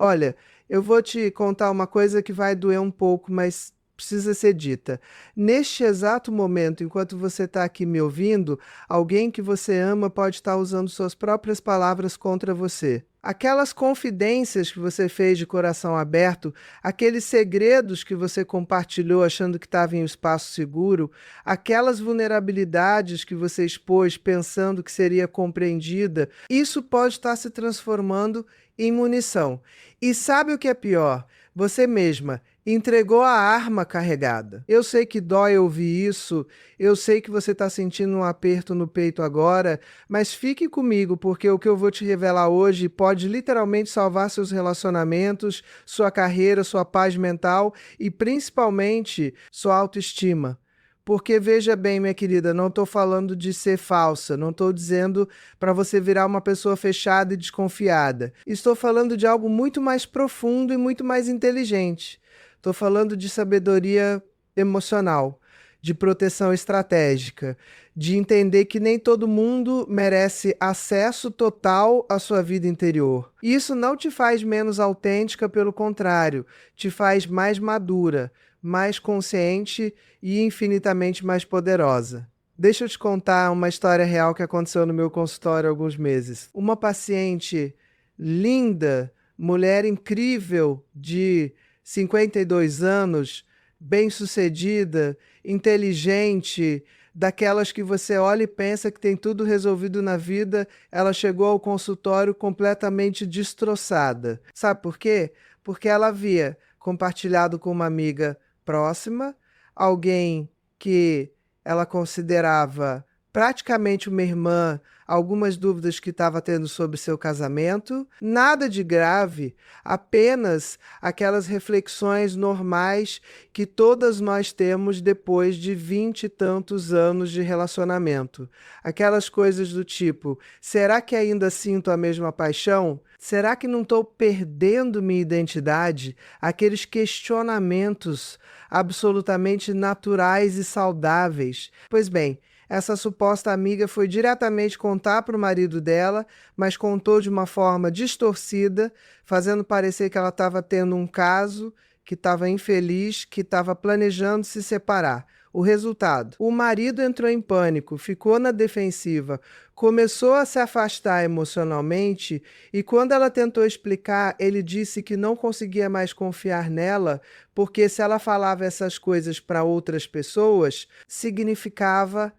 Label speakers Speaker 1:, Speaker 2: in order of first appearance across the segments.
Speaker 1: Olha, eu vou te contar uma coisa que vai doer um pouco, mas precisa ser dita. Neste exato momento, enquanto você está aqui me ouvindo, alguém que você ama pode estar usando suas próprias palavras contra você. Aquelas confidências que você fez de coração aberto, aqueles segredos que você compartilhou achando que estava em um espaço seguro, aquelas vulnerabilidades que você expôs pensando que seria compreendida, isso pode estar se transformando em munição. E sabe o que é pior? Você mesma entregou a arma carregada. Eu sei que dói ouvir isso, eu sei que você está sentindo um aperto no peito agora, mas fique comigo, porque o que eu vou te revelar hoje pode literalmente salvar seus relacionamentos, sua carreira, sua paz mental e principalmente sua autoestima. Porque veja bem, minha querida, não estou falando de ser falsa, não estou dizendo para você virar uma pessoa fechada e desconfiada. Estou falando de algo muito mais profundo e muito mais inteligente. Estou falando de sabedoria emocional, de proteção estratégica, de entender que nem todo mundo merece acesso total à sua vida interior. Isso não te faz menos autêntica, pelo contrário, te faz mais madura, mais consciente e infinitamente mais poderosa. Deixa eu te contar uma história real que aconteceu no meu consultório há alguns meses. Uma paciente linda, mulher incrível de 52 anos, bem-sucedida, inteligente, daquelas que você olha e pensa que tem tudo resolvido na vida, ela chegou ao consultório completamente destroçada. Sabe por quê? Porque ela havia compartilhado com uma amiga próxima, alguém que ela considerava praticamente uma irmã, algumas dúvidas que estava tendo sobre seu casamento, nada de grave, apenas aquelas reflexões normais que todas nós temos depois de 20 e tantos anos de relacionamento. Aquelas coisas do tipo: será que ainda sinto a mesma paixão? Será que não estou perdendo minha identidade? Aqueles questionamentos absolutamente naturais e saudáveis. Pois bem, essa suposta amiga foi diretamente contar para o marido dela, mas contou de uma forma distorcida, fazendo parecer que ela estava tendo um caso, que estava infeliz, que estava planejando se separar. O resultado: o marido entrou em pânico, ficou na defensiva, começou a se afastar emocionalmente e, quando ela tentou explicar, ele disse que não conseguia mais confiar nela, porque se ela falava essas coisas para outras pessoas, significava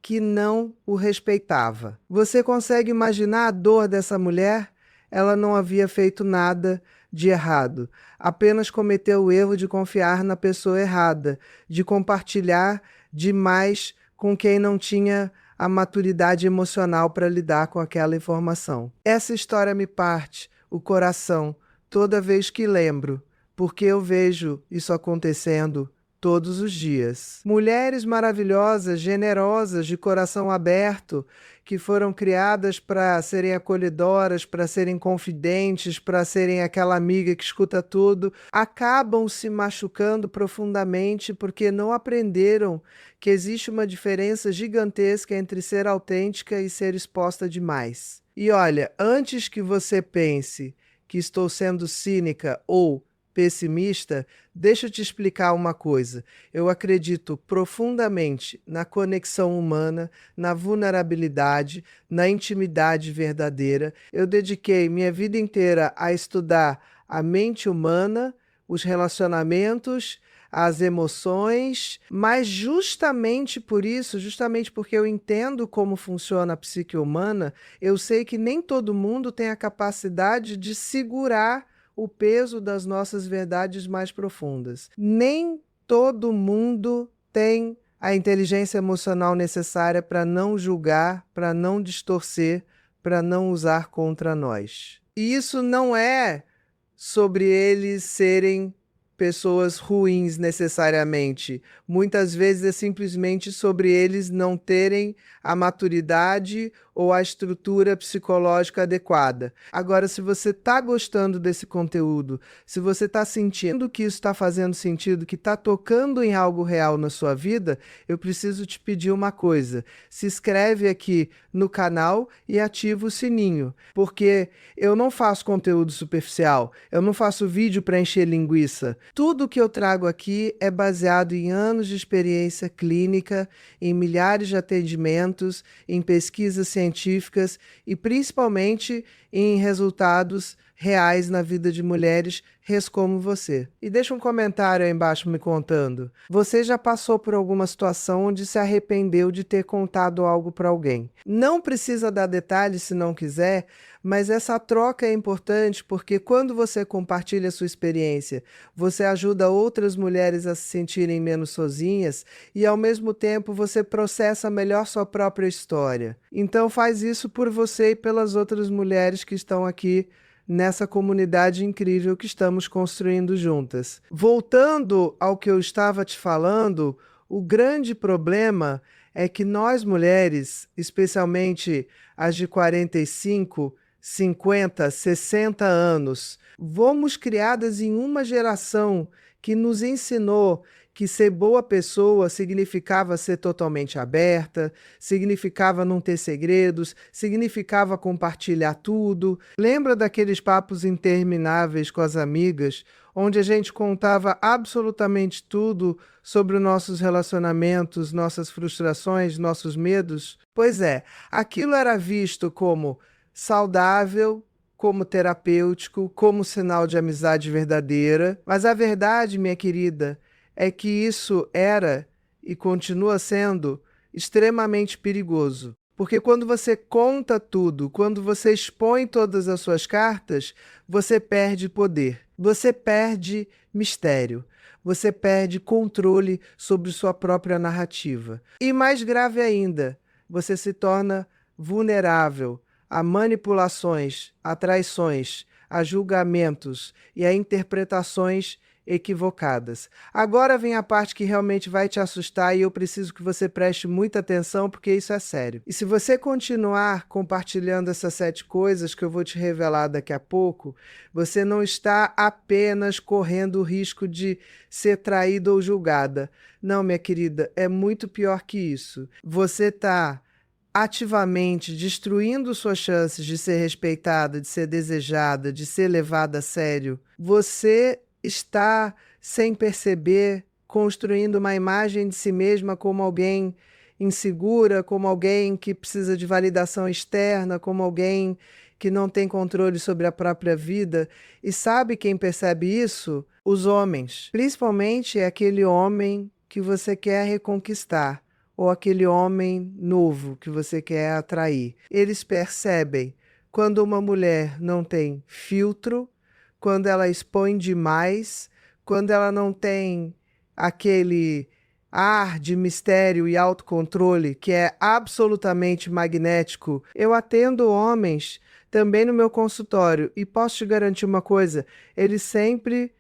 Speaker 1: que não o respeitava. Você consegue imaginar a dor dessa mulher? Ela não havia feito nada de errado, apenas cometeu o erro de confiar na pessoa errada, de compartilhar demais com quem não tinha a maturidade emocional para lidar com aquela informação. Essa história me parte o coração toda vez que lembro, porque eu vejo isso acontecendo todos os dias. Mulheres maravilhosas, generosas, de coração aberto, que foram criadas para serem acolhedoras, para serem confidentes, para serem aquela amiga que escuta tudo, acabam se machucando profundamente porque não aprenderam que existe uma diferença gigantesca entre ser autêntica e ser exposta demais. E olha, antes que você pense que estou sendo cínica ou pessimista, deixa eu te explicar uma coisa. Eu acredito profundamente na conexão humana, na vulnerabilidade, na intimidade verdadeira. Eu dediquei minha vida inteira a estudar a mente humana, os relacionamentos, as emoções, mas justamente por isso, justamente porque eu entendo como funciona a psique humana, eu sei que nem todo mundo tem a capacidade de segurar o peso das nossas verdades mais profundas. Nem todo mundo tem a inteligência emocional necessária para não julgar, para não distorcer, para não usar contra nós. E isso não é sobre eles serem pessoas ruins necessariamente. Muitas vezes é simplesmente sobre eles não terem a maturidade ou a estrutura psicológica adequada. Agora, se você está gostando desse conteúdo, se você está sentindo que isso está fazendo sentido, que está tocando em algo real na sua vida, eu preciso te pedir uma coisa. Se inscreve aqui no canal e ativa o sininho, porque eu não faço conteúdo superficial, eu não faço vídeo para encher linguiça. Tudo que eu trago aqui é baseado em anos de experiência clínica, em milhares de atendimentos, em pesquisas científicas e principalmente em resultados reais na vida de mulheres como você. E deixa um comentário aí embaixo me contando. Você já passou por alguma situação onde se arrependeu de ter contado algo para alguém? Não precisa dar detalhes se não quiser, mas essa troca é importante porque quando você compartilha a sua experiência, você ajuda outras mulheres a se sentirem menos sozinhas e ao mesmo tempo você processa melhor sua própria história. Então faz isso por você e pelas outras mulheres que estão aqui nessa comunidade incrível que estamos construindo juntas. Voltando ao que eu estava te falando, o grande problema é que nós mulheres, especialmente as de 45, 50, 60 anos, fomos criadas em uma geração que nos ensinou que ser boa pessoa significava ser totalmente aberta, significava não ter segredos, significava compartilhar tudo. Lembra daqueles papos intermináveis com as amigas, onde a gente contava absolutamente tudo sobre os nossos relacionamentos, nossas frustrações, nossos medos? Pois é, aquilo era visto como saudável, como terapêutico, como sinal de amizade verdadeira. Mas a verdade, minha querida, é que isso era e continua sendo extremamente perigoso. Porque quando você conta tudo, quando você expõe todas as suas cartas, você perde poder, você perde mistério, você perde controle sobre sua própria narrativa. E mais grave ainda, você se torna vulnerável a manipulações, a traições, a julgamentos e a interpretações equivocadas. Agora vem a parte que realmente vai te assustar e eu preciso que você preste muita atenção porque isso é sério. E se você continuar compartilhando essas 7 coisas que eu vou te revelar daqui a pouco, você não está apenas correndo o risco de ser traída ou julgada. Não, minha querida, é muito pior que isso. Você está ativamente destruindo suas chances de ser respeitada, de ser desejada, de ser levada a sério. Você está, sem perceber, construindo uma imagem de si mesma como alguém insegura, como alguém que precisa de validação externa, como alguém que não tem controle sobre a própria vida. E sabe quem percebe isso? Os homens. Principalmente aquele homem que você quer reconquistar, ou aquele homem novo que você quer atrair. Eles percebem quando uma mulher não tem filtro, quando ela expõe demais, quando ela não tem aquele ar de mistério e autocontrole que é absolutamente magnético. Eu atendo homens também no meu consultório e posso te garantir uma coisa, eles sempre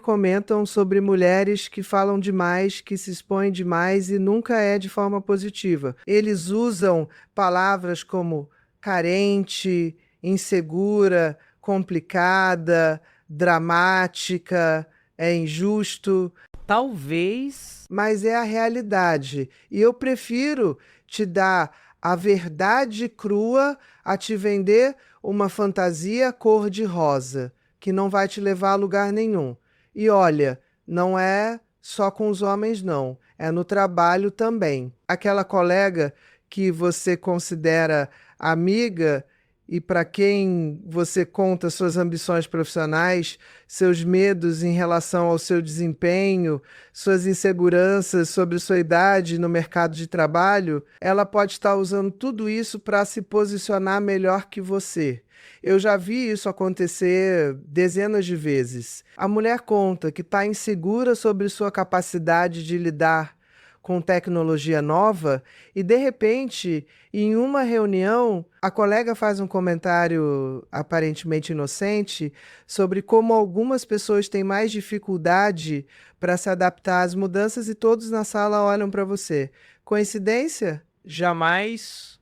Speaker 1: comentam sobre mulheres que falam demais, que se expõem demais e nunca é de forma positiva. Eles usam palavras como carente, insegura, complicada, dramática, é injusto. Talvez, mas é a realidade. E eu prefiro te dar a verdade crua a te vender uma fantasia cor-de-rosa, que não vai te levar a lugar nenhum. E olha, não é só com os homens, não. É no trabalho também. Aquela colega que você considera amiga e para quem você conta suas ambições profissionais, seus medos em relação ao seu desempenho, suas inseguranças sobre sua idade no mercado de trabalho, ela pode estar usando tudo isso para se posicionar melhor que você. Eu já vi isso acontecer dezenas de vezes. A mulher conta que está insegura sobre sua capacidade de lidar com tecnologia nova e, de repente, em uma reunião, a colega faz um comentário aparentemente inocente sobre como algumas pessoas têm mais dificuldade para se adaptar às mudanças e todos na sala olham para você. Coincidência? Jamais.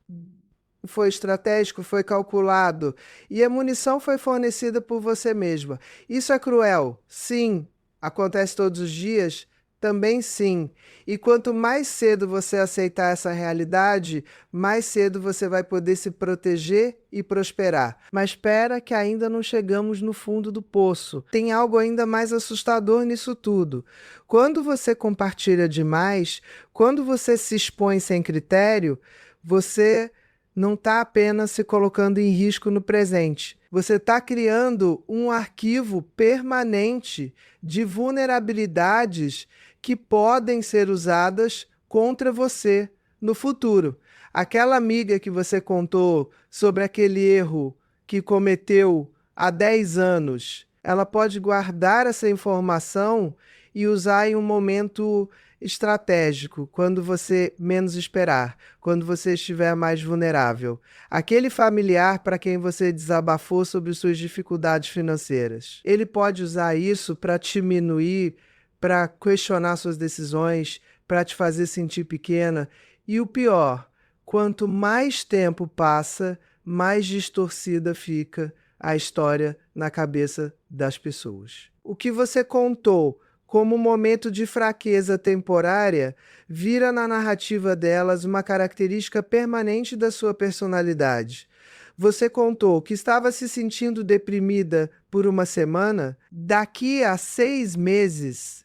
Speaker 1: foi estratégico, foi calculado e a munição foi fornecida por você mesma. Isso é cruel? Sim. Acontece todos os dias? Também sim. E quanto mais cedo você aceitar essa realidade, mais cedo você vai poder se proteger e prosperar. Mas espera que ainda não chegamos no fundo do poço. Tem algo ainda mais assustador nisso tudo. Quando você compartilha demais, quando você se expõe sem critério, você não está apenas se colocando em risco no presente. Você está criando um arquivo permanente de vulnerabilidades que podem ser usadas contra você no futuro. Aquela amiga que você contou sobre aquele erro que cometeu há 10 anos, ela pode guardar essa informação e usar em um momento estratégico, quando você menos esperar, quando você estiver mais vulnerável. Aquele familiar para quem você desabafou sobre suas dificuldades financeiras, ele pode usar isso para te diminuir, para questionar suas decisões, para te fazer sentir pequena. E o pior, quanto mais tempo passa, mais distorcida fica a história na cabeça das pessoas. O que você contou como um momento de fraqueza temporária vira na narrativa delas uma característica permanente da sua personalidade. Você contou que estava se sentindo deprimida por uma semana, daqui a 6 meses,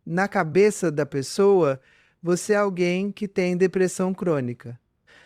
Speaker 1: na cabeça da pessoa, você é alguém que tem depressão crônica.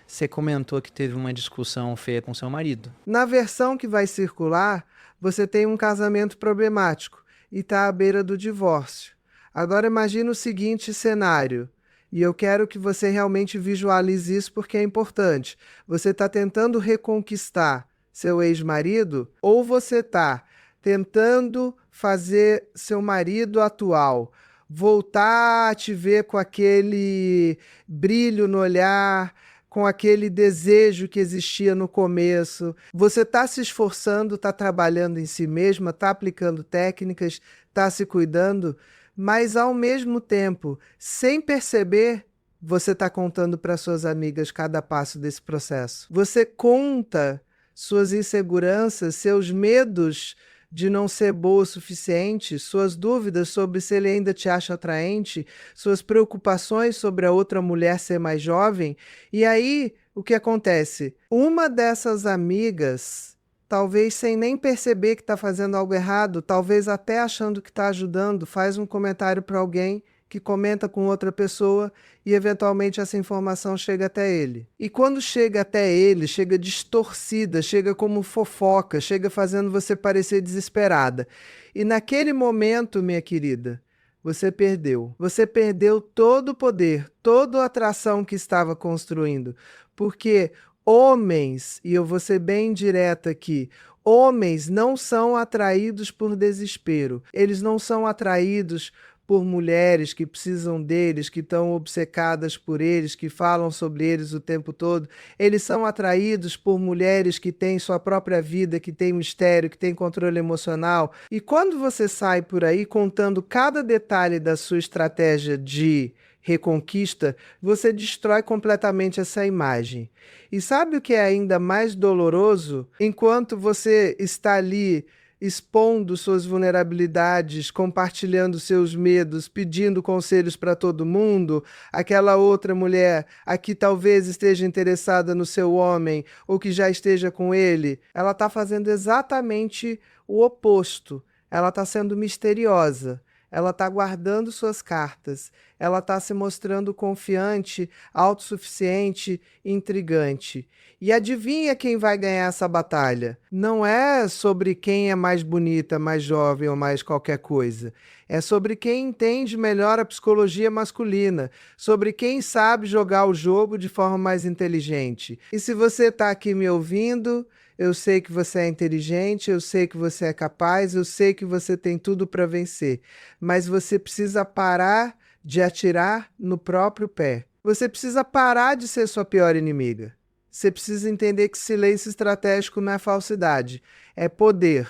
Speaker 2: Você comentou que teve uma discussão feia com seu marido.
Speaker 1: Na versão que vai circular, você tem um casamento problemático e está à beira do divórcio. Agora imagine o seguinte cenário, e eu quero que você realmente visualize isso porque é importante. Você está tentando reconquistar seu ex-marido ou você está tentando fazer seu marido atual voltar a te ver com aquele brilho no olhar, com aquele desejo que existia no começo. Você está se esforçando, está trabalhando em si mesma, está aplicando técnicas, está se cuidando, mas ao mesmo tempo, sem perceber, você está contando para suas amigas cada passo desse processo. Você conta suas inseguranças, seus medos de não ser boa o suficiente, suas dúvidas sobre se ele ainda te acha atraente, suas preocupações sobre a outra mulher ser mais jovem. E aí, o que acontece? Uma dessas amigas, talvez sem nem perceber que está fazendo algo errado, talvez até achando que está ajudando, faz um comentário para alguém que comenta com outra pessoa e eventualmente essa informação chega até ele. E quando chega até ele, chega distorcida, chega como fofoca, chega fazendo você parecer desesperada. E naquele momento, minha querida, você perdeu. Você perdeu todo o poder, toda a atração que estava construindo. Porque homens, e eu vou ser bem direta aqui, homens não são atraídos por desespero. Eles não são atraídos por mulheres que precisam deles, que estão obcecadas por eles, que falam sobre eles o tempo todo. Eles são atraídos por mulheres que têm sua própria vida, que têm mistério, que têm controle emocional. E quando você sai por aí contando cada detalhe da sua estratégia de reconquista, você destrói completamente essa imagem. E sabe o que é ainda mais doloroso? Enquanto você está ali expondo suas vulnerabilidades, compartilhando seus medos, pedindo conselhos para todo mundo, aquela outra mulher a que talvez esteja interessada no seu homem ou que já esteja com ele, ela está fazendo exatamente o oposto. Ela está sendo misteriosa. Ela está guardando suas cartas, ela está se mostrando confiante, autossuficiente, intrigante. E adivinha quem vai ganhar essa batalha? Não é sobre quem é mais bonita, mais jovem ou mais qualquer coisa. É sobre quem entende melhor a psicologia masculina, sobre quem sabe jogar o jogo de forma mais inteligente. E se você está aqui me ouvindo, eu sei que você é inteligente, eu sei que você é capaz, eu sei que você tem tudo para vencer. Mas você precisa parar de atirar no próprio pé. Você precisa parar de ser sua pior inimiga. Você precisa entender que silêncio estratégico não é falsidade, é poder.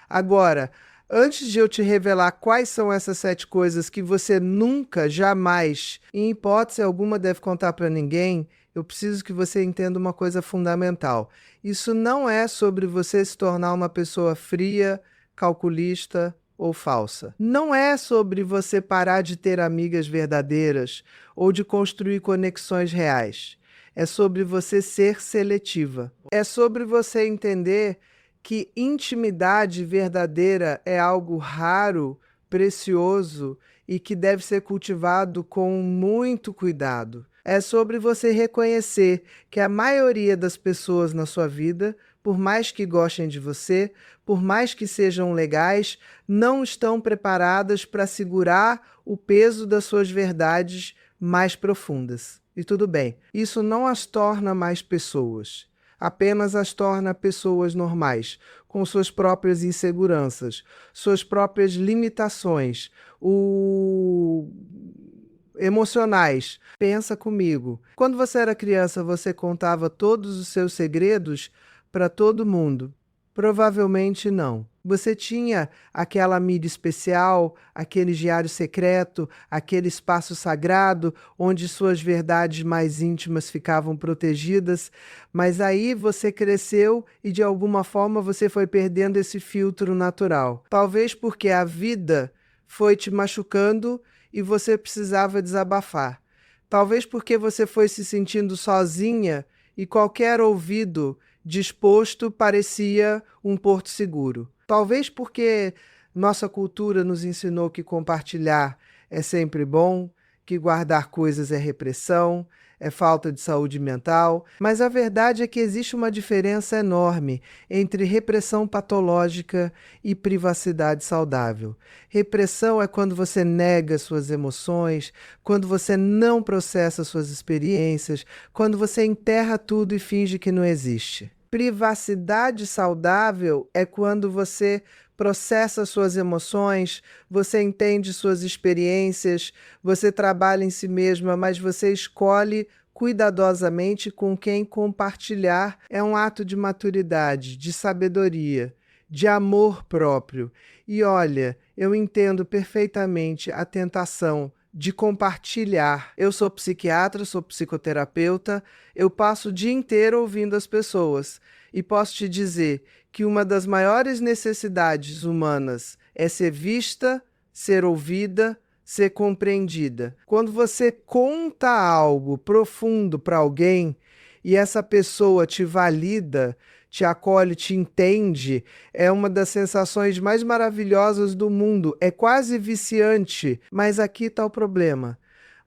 Speaker 1: Agora, antes de eu te revelar quais são essas 7 coisas que você nunca, jamais, em hipótese alguma, deve contar para ninguém, eu preciso que você entenda uma coisa fundamental. Isso não é sobre você se tornar uma pessoa fria, calculista ou falsa. Não é sobre você parar de ter amigas verdadeiras ou de construir conexões reais. É sobre você ser seletiva. É sobre você entender que intimidade verdadeira é algo raro, precioso e que deve ser cultivado com muito cuidado. É sobre você reconhecer que a maioria das pessoas na sua vida, por mais que gostem de você, por mais que sejam legais, não estão preparadas para segurar o peso das suas verdades mais profundas. E tudo bem, isso não as torna mais pessoas, apenas as torna pessoas normais, com suas próprias inseguranças, suas próprias limitações, emocionais. Pensa comigo. Quando você era criança, você contava todos os seus segredos para todo mundo? Provavelmente não. Você tinha aquela amiga especial, aquele diário secreto, aquele espaço sagrado onde suas verdades mais íntimas ficavam protegidas, mas aí você cresceu e de alguma forma você foi perdendo esse filtro natural. Talvez porque a vida foi te machucando e você precisava desabafar. Talvez porque você foi se sentindo sozinha e qualquer ouvido disposto parecia um porto seguro. Talvez porque nossa cultura nos ensinou que compartilhar é sempre bom, que guardar coisas é repressão, é falta de saúde mental, mas a verdade é que existe uma diferença enorme entre repressão patológica e privacidade saudável. Repressão é quando você nega suas emoções, quando você não processa suas experiências, quando você enterra tudo e finge que não existe. Privacidade saudável é quando você processa suas emoções, você entende suas experiências, você trabalha em si mesma, mas você escolhe cuidadosamente com quem compartilhar. É um ato de maturidade, de sabedoria, de amor próprio. E olha, eu entendo perfeitamente a tentação de compartilhar. Eu sou psiquiatra, sou psicoterapeuta, eu passo o dia inteiro ouvindo as pessoas e posso te dizer que uma das maiores necessidades humanas é ser vista, ser ouvida, ser compreendida. Quando você conta algo profundo para alguém e essa pessoa te valida, te acolhe, te entende, é uma das sensações mais maravilhosas do mundo. É quase viciante, mas aqui está o problema.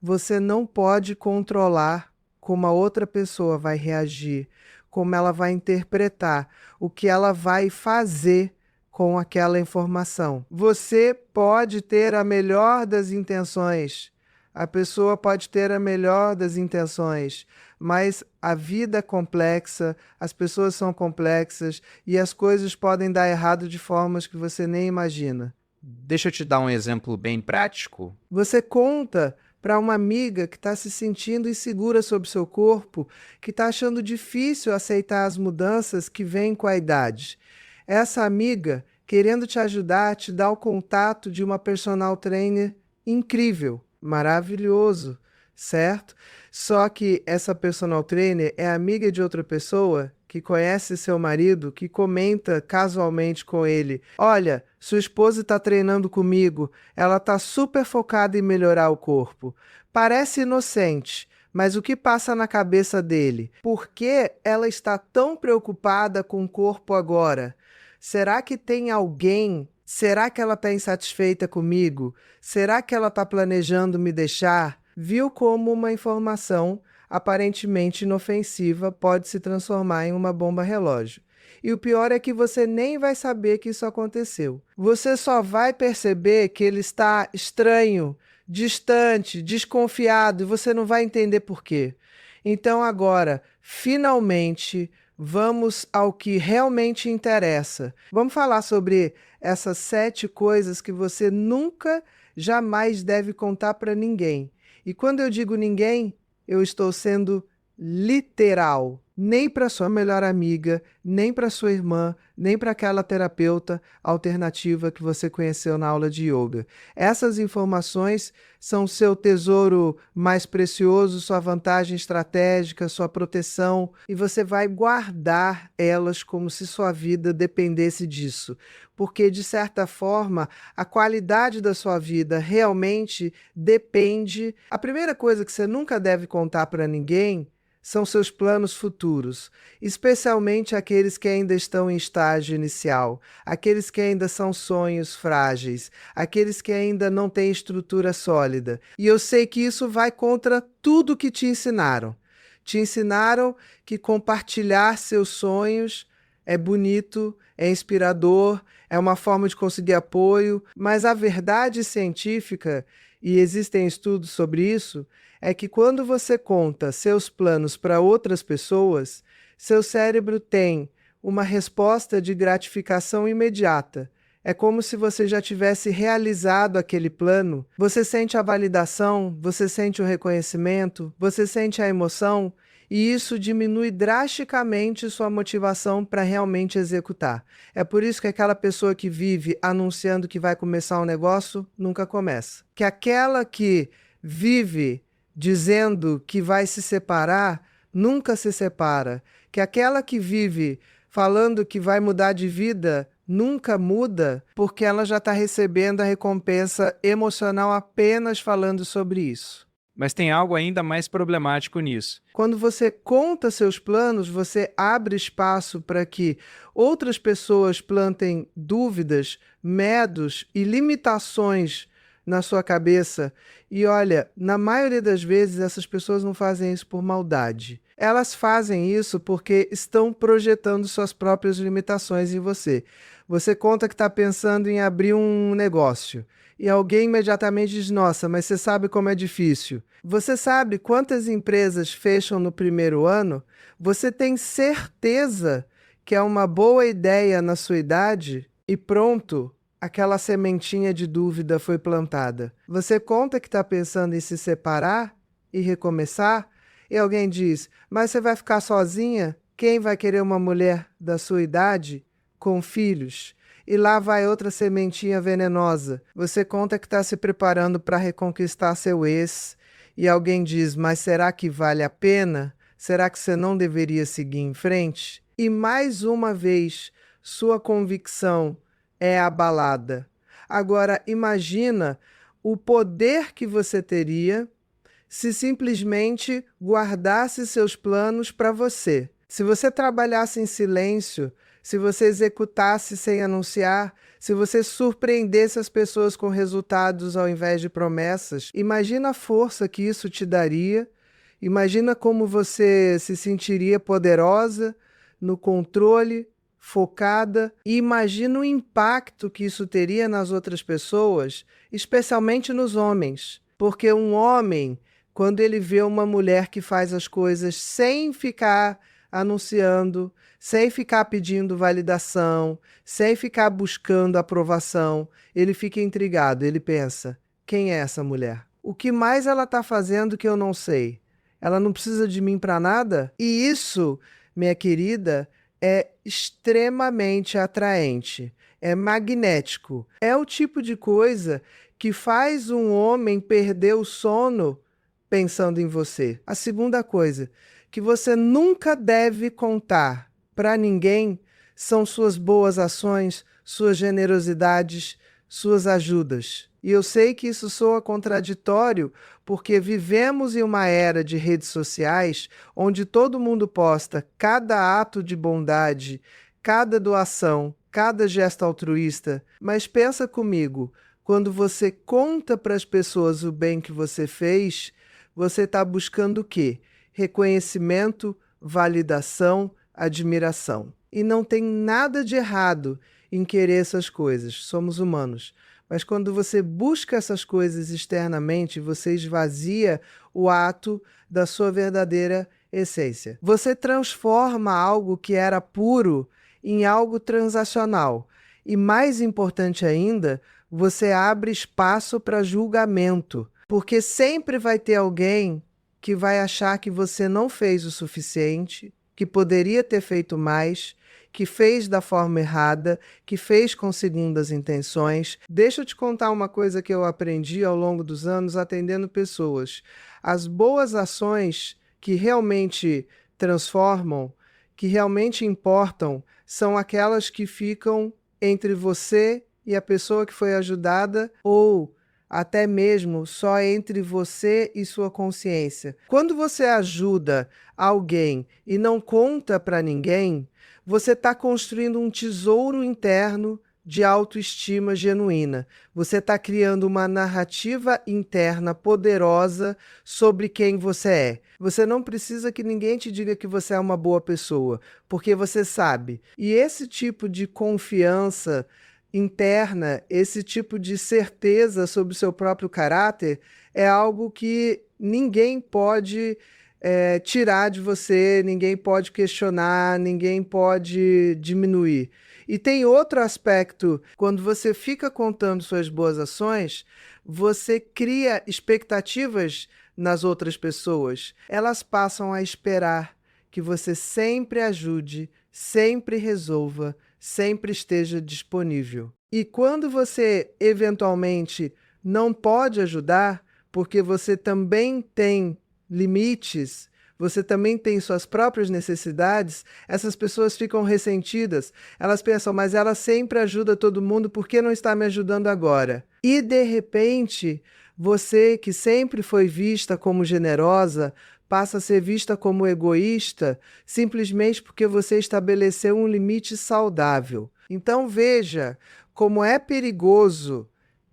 Speaker 1: Você não pode controlar como a outra pessoa vai reagir, como ela vai interpretar, o que ela vai fazer com aquela informação. Você pode ter a melhor das intenções, a pessoa pode ter a melhor das intenções, mas a vida é complexa, as pessoas são complexas e as coisas podem dar errado de formas que você nem imagina.
Speaker 2: Deixa eu te dar um exemplo bem prático.
Speaker 1: Você conta para uma amiga que está se sentindo insegura sobre seu corpo, que está achando difícil aceitar as mudanças que vêm com a idade. Essa amiga, querendo te ajudar, te dá o contato de uma personal trainer incrível, maravilhoso, certo? Só que essa personal trainer é amiga de outra pessoa que conhece seu marido, que comenta casualmente com ele: olha, sua esposa está treinando comigo, ela está super focada em melhorar o corpo. Parece inocente, mas o que passa na cabeça dele? Por que ela está tão preocupada com o corpo agora? Será que tem alguém? Será que ela está insatisfeita comigo? Será que ela está planejando me deixar? Viu como uma informação aparentemente inofensiva pode se transformar em uma bomba relógio. E o pior é que você nem vai saber que isso aconteceu. Você só vai perceber que ele está estranho, distante, desconfiado, e você não vai entender por quê. Então agora, finalmente, vamos ao que realmente interessa. Vamos falar sobre essas 7 coisas que você nunca, jamais deve contar para ninguém. E quando eu digo ninguém, eu estou sendo literal. nem para sua melhor amiga, nem para sua irmã, nem para aquela terapeuta alternativa que você conheceu na aula de yoga. Essas informações são seu tesouro mais precioso, sua vantagem estratégica, sua proteção, e você vai guardar elas como se sua vida dependesse disso. Porque, de certa forma, a qualidade da sua vida realmente depende. A primeira coisa que você nunca deve contar para ninguém são seus planos futuros, especialmente aqueles que ainda estão em estágio inicial, aqueles que ainda são sonhos frágeis, aqueles que ainda não têm estrutura sólida. E eu sei que isso vai contra tudo que te ensinaram. Te ensinaram que compartilhar seus sonhos é bonito, é inspirador, é uma forma de conseguir apoio, mas a verdade científica, e existem estudos sobre isso, é que quando você conta seus planos para outras pessoas, seu cérebro tem uma resposta de gratificação imediata. É como se você já tivesse realizado aquele plano. Você sente a validação, você sente o reconhecimento, você sente a emoção, e isso diminui drasticamente sua motivação para realmente executar. É por isso que aquela pessoa que vive anunciando que vai começar um negócio nunca começa. Que aquela que vive dizendo que vai se separar, nunca se separa. Que aquela que vive falando que vai mudar de vida, nunca muda, porque ela já está recebendo a recompensa emocional apenas falando sobre isso.
Speaker 3: Mas tem algo ainda mais problemático nisso.
Speaker 1: Quando você conta seus planos, você abre espaço para que outras pessoas plantem dúvidas, medos e limitações na sua cabeça. E olha, na maioria das vezes essas pessoas não fazem isso por maldade. Elas fazem isso porque estão projetando suas próprias limitações em você. Você conta que está pensando em abrir um negócio e alguém imediatamente diz: nossa, mas você sabe como é difícil. Você sabe quantas empresas fecham no primeiro ano? Você tem certeza que é uma boa ideia na sua idade? E pronto, aquela sementinha de dúvida foi plantada. Você conta que está pensando em se separar e recomeçar? E alguém diz: mas você vai ficar sozinha? Quem vai querer uma mulher da sua idade com filhos? E lá vai outra sementinha venenosa. Você conta que está se preparando para reconquistar seu ex. E alguém diz: mas será que vale a pena? Será que você não deveria seguir em frente? E mais uma vez, sua convicção é abalada. Agora, imagina o poder que você teria se simplesmente guardasse seus planos para você. Se você trabalhasse em silêncio, se você executasse sem anunciar, se você surpreendesse as pessoas com resultados ao invés de promessas, imagina a força que isso te daria, imagina como você se sentiria poderosa, no controle, focada, e imagina o impacto que isso teria nas outras pessoas, especialmente nos homens. Porque um homem, quando ele vê uma mulher que faz as coisas sem ficar anunciando, sem ficar pedindo validação, sem ficar buscando aprovação, ele fica intrigado, ele pensa: quem é essa mulher? O que mais ela está fazendo que eu não sei? Ela não precisa de mim para nada? E isso, minha querida, é extremamente atraente, é magnético. É o tipo de coisa que faz um homem perder o sono pensando em você. A segunda coisa que você nunca deve contar para ninguém são suas boas ações, suas generosidades, suas ajudas. E eu sei que isso soa contraditório, porque vivemos em uma era de redes sociais onde todo mundo posta cada ato de bondade, cada doação, cada gesto altruísta. Mas pensa comigo, quando você conta para as pessoas o bem que você fez, você está buscando o quê? Reconhecimento, validação, admiração. E não tem nada de errado em querer essas coisas, somos humanos. Mas quando você busca essas coisas externamente, você esvazia o ato da sua verdadeira essência. Você transforma algo que era puro em algo transacional. E mais importante ainda, você abre espaço para julgamento. Porque sempre vai ter alguém que vai achar que você não fez o suficiente, que poderia ter feito mais, que fez da forma errada, que fez com segundas intenções. Deixa eu te contar uma coisa que eu aprendi ao longo dos anos atendendo pessoas. As boas ações que realmente transformam, que realmente importam, são aquelas que ficam entre você e a pessoa que foi ajudada, ou até mesmo só entre você e sua consciência. Quando você ajuda alguém e não conta para ninguém, você está construindo um tesouro interno de autoestima genuína. Você está criando uma narrativa interna poderosa sobre quem você é. Você não precisa que ninguém te diga que você é uma boa pessoa, porque você sabe. E esse tipo de confiança interna, esse tipo de certeza sobre o seu próprio caráter, é algo que ninguém pode tirar de você, ninguém pode questionar, ninguém pode diminuir. E tem outro aspecto: quando você fica contando suas boas ações, você cria expectativas nas outras pessoas. Elas passam a esperar que você sempre ajude, sempre resolva, sempre esteja disponível. E quando você eventualmente não pode ajudar, porque você também tem limites, você também tem suas próprias necessidades, essas pessoas ficam ressentidas. Elas pensam, mas ela sempre ajuda todo mundo, por que não está me ajudando agora? E de repente, você que sempre foi vista como generosa, passa a ser vista como egoísta, simplesmente porque você estabeleceu um limite saudável. Então veja como é perigoso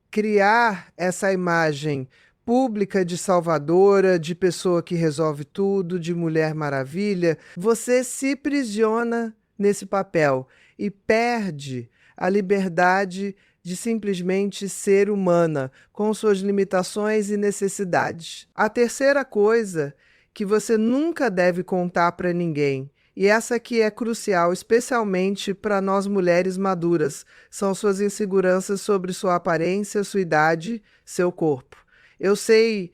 Speaker 1: criar essa imagem pública de salvadora, de pessoa que resolve tudo, de Mulher Maravilha. Você se aprisiona nesse papel e perde a liberdade de simplesmente ser humana, com suas limitações e necessidades. A terceira coisa que você nunca deve contar para ninguém, e essa aqui é crucial, especialmente para nós mulheres maduras, são suas inseguranças sobre sua aparência, sua idade, seu corpo. Eu sei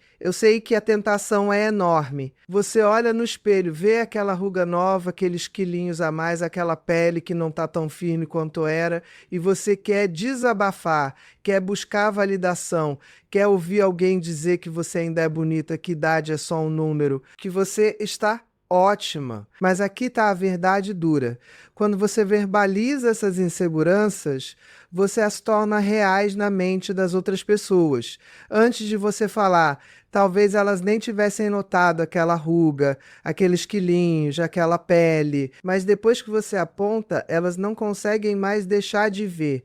Speaker 1: que a tentação é enorme. Você olha no espelho, vê aquela ruga nova, aqueles quilinhos a mais, aquela pele que não está tão firme quanto era, e você quer desabafar, quer buscar validação, quer ouvir alguém dizer que você ainda é bonita, que idade é só um número, que você está ótima. Mas aqui está a verdade dura. Quando você verbaliza essas inseguranças, você as torna reais na mente das outras pessoas. Antes de você falar, talvez elas nem tivessem notado aquela ruga, aqueles quilinhos, aquela pele, mas depois que você aponta, elas não conseguem mais deixar de ver.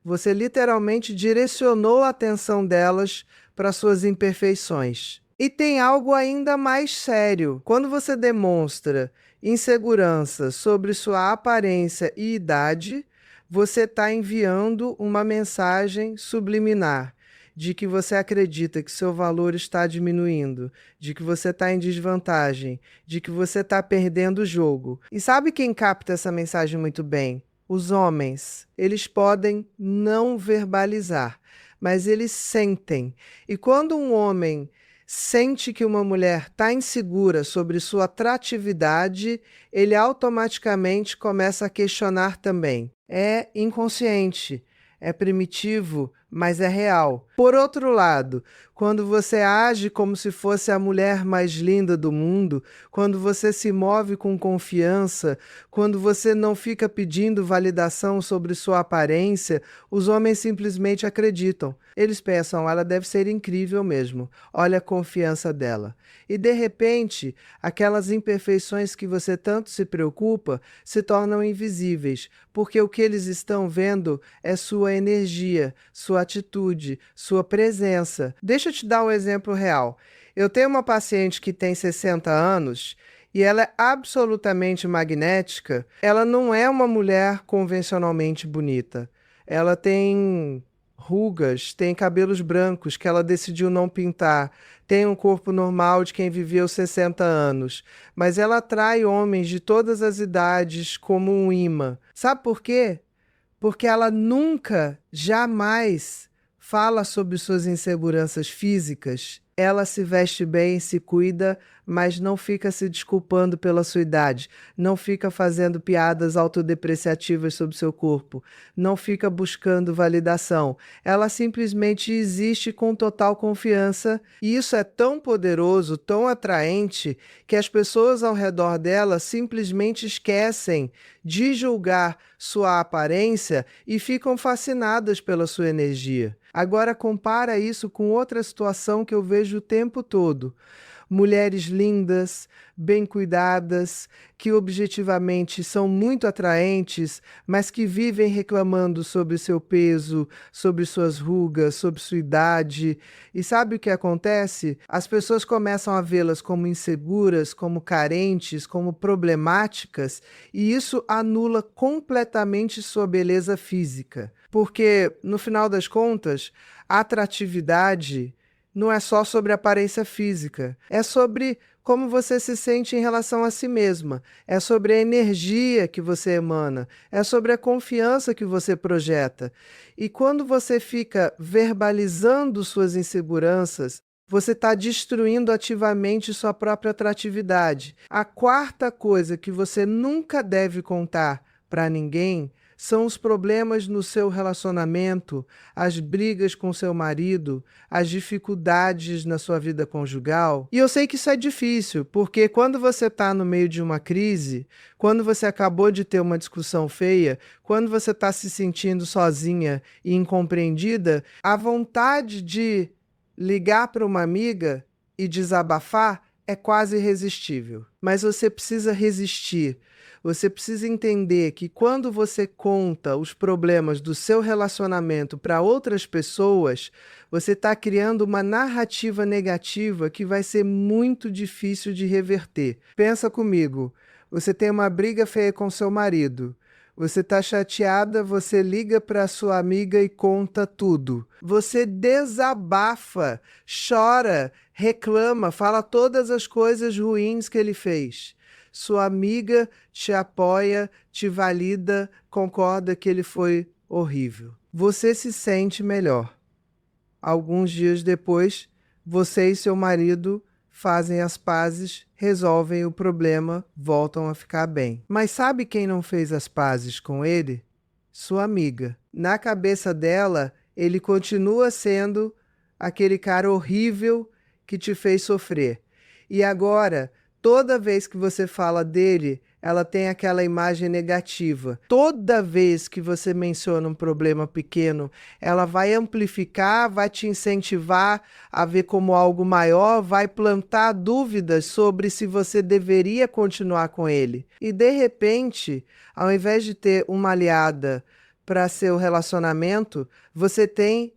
Speaker 1: Você literalmente direcionou a atenção delas para suas imperfeições. E tem algo ainda mais sério. Quando você demonstra insegurança sobre sua aparência e idade, você está enviando uma mensagem subliminar de que você acredita que seu valor está diminuindo, de que você está em desvantagem, de que você está perdendo o jogo. E sabe quem capta essa mensagem muito bem? Os homens. Eles podem não verbalizar, mas eles sentem. E quando um homem sente que uma mulher está insegura sobre sua atratividade, ele automaticamente começa a questionar também. É inconsciente, é primitivo, mas é real. Por outro lado, quando você age como se fosse a mulher mais linda do mundo, quando você se move com confiança, quando você não fica pedindo validação sobre sua aparência, os homens simplesmente acreditam. Eles pensam, ela deve ser incrível mesmo, olha a confiança dela. E de repente, aquelas imperfeições que você tanto se preocupa se tornam invisíveis, porque o que eles estão vendo é sua energia, sua atitude, sua presença. Deixa eu te dar um exemplo real. Eu tenho uma paciente que tem 60 anos e ela é absolutamente magnética. Ela não é uma mulher convencionalmente bonita. Ela tem rugas, tem cabelos brancos que ela decidiu não pintar, tem um corpo normal de quem viveu 60 anos, mas ela atrai homens de todas as idades como um imã. Sabe por quê? Porque ela nunca, jamais fala sobre suas inseguranças físicas. Ela se veste bem, se cuida, mas não fica se desculpando pela sua idade, não fica fazendo piadas autodepreciativas sobre seu corpo, não fica buscando validação. Ela simplesmente existe com total confiança e isso é tão poderoso, tão atraente, que as pessoas ao redor dela simplesmente esquecem de julgar sua aparência e ficam fascinadas pela sua energia. Agora compara isso com outra situação que eu vejo o tempo todo. Mulheres lindas, bem cuidadas, que objetivamente são muito atraentes, mas que vivem reclamando sobre seu peso, sobre suas rugas, sobre sua idade. E sabe o que acontece? As pessoas começam a vê-las como inseguras, como carentes, como problemáticas, e isso anula completamente sua beleza física. Porque, no final das contas, a atratividade não é só sobre aparência física, é sobre como você se sente em relação a si mesma, é sobre a energia que você emana, é sobre a confiança que você projeta. E quando você fica verbalizando suas inseguranças, você está destruindo ativamente sua própria atratividade. A quarta coisa que você nunca deve contar para ninguém são os problemas no seu relacionamento, as brigas com seu marido, as dificuldades na sua vida conjugal. E eu sei que isso é difícil, porque quando você está no meio de uma crise, quando você acabou de ter uma discussão feia, quando você está se sentindo sozinha e incompreendida, a vontade de ligar para uma amiga e desabafar é quase irresistível. Mas você precisa resistir. Você precisa entender que quando você conta os problemas do seu relacionamento para outras pessoas, você está criando uma narrativa negativa que vai ser muito difícil de reverter. Pensa comigo, você tem uma briga feia com seu marido. Você está chateada, você liga para sua amiga e conta tudo. Você desabafa, chora, reclama, fala todas as coisas ruins que ele fez. Sua amiga te apoia, te valida, concorda que ele foi horrível. Você se sente melhor. Alguns dias depois, você e seu marido fazem as pazes, resolvem o problema, voltam a ficar bem. Mas sabe quem não fez as pazes com ele? Sua amiga. Na cabeça dela, ele continua sendo aquele cara horrível que te fez sofrer. E agora, toda vez que você fala dele, ela tem aquela imagem negativa. Toda vez que você menciona um problema pequeno, ela vai amplificar, vai te incentivar a ver como algo maior, vai plantar dúvidas sobre se você deveria continuar com ele. E de repente, ao invés de ter uma aliada para seu relacionamento, você tem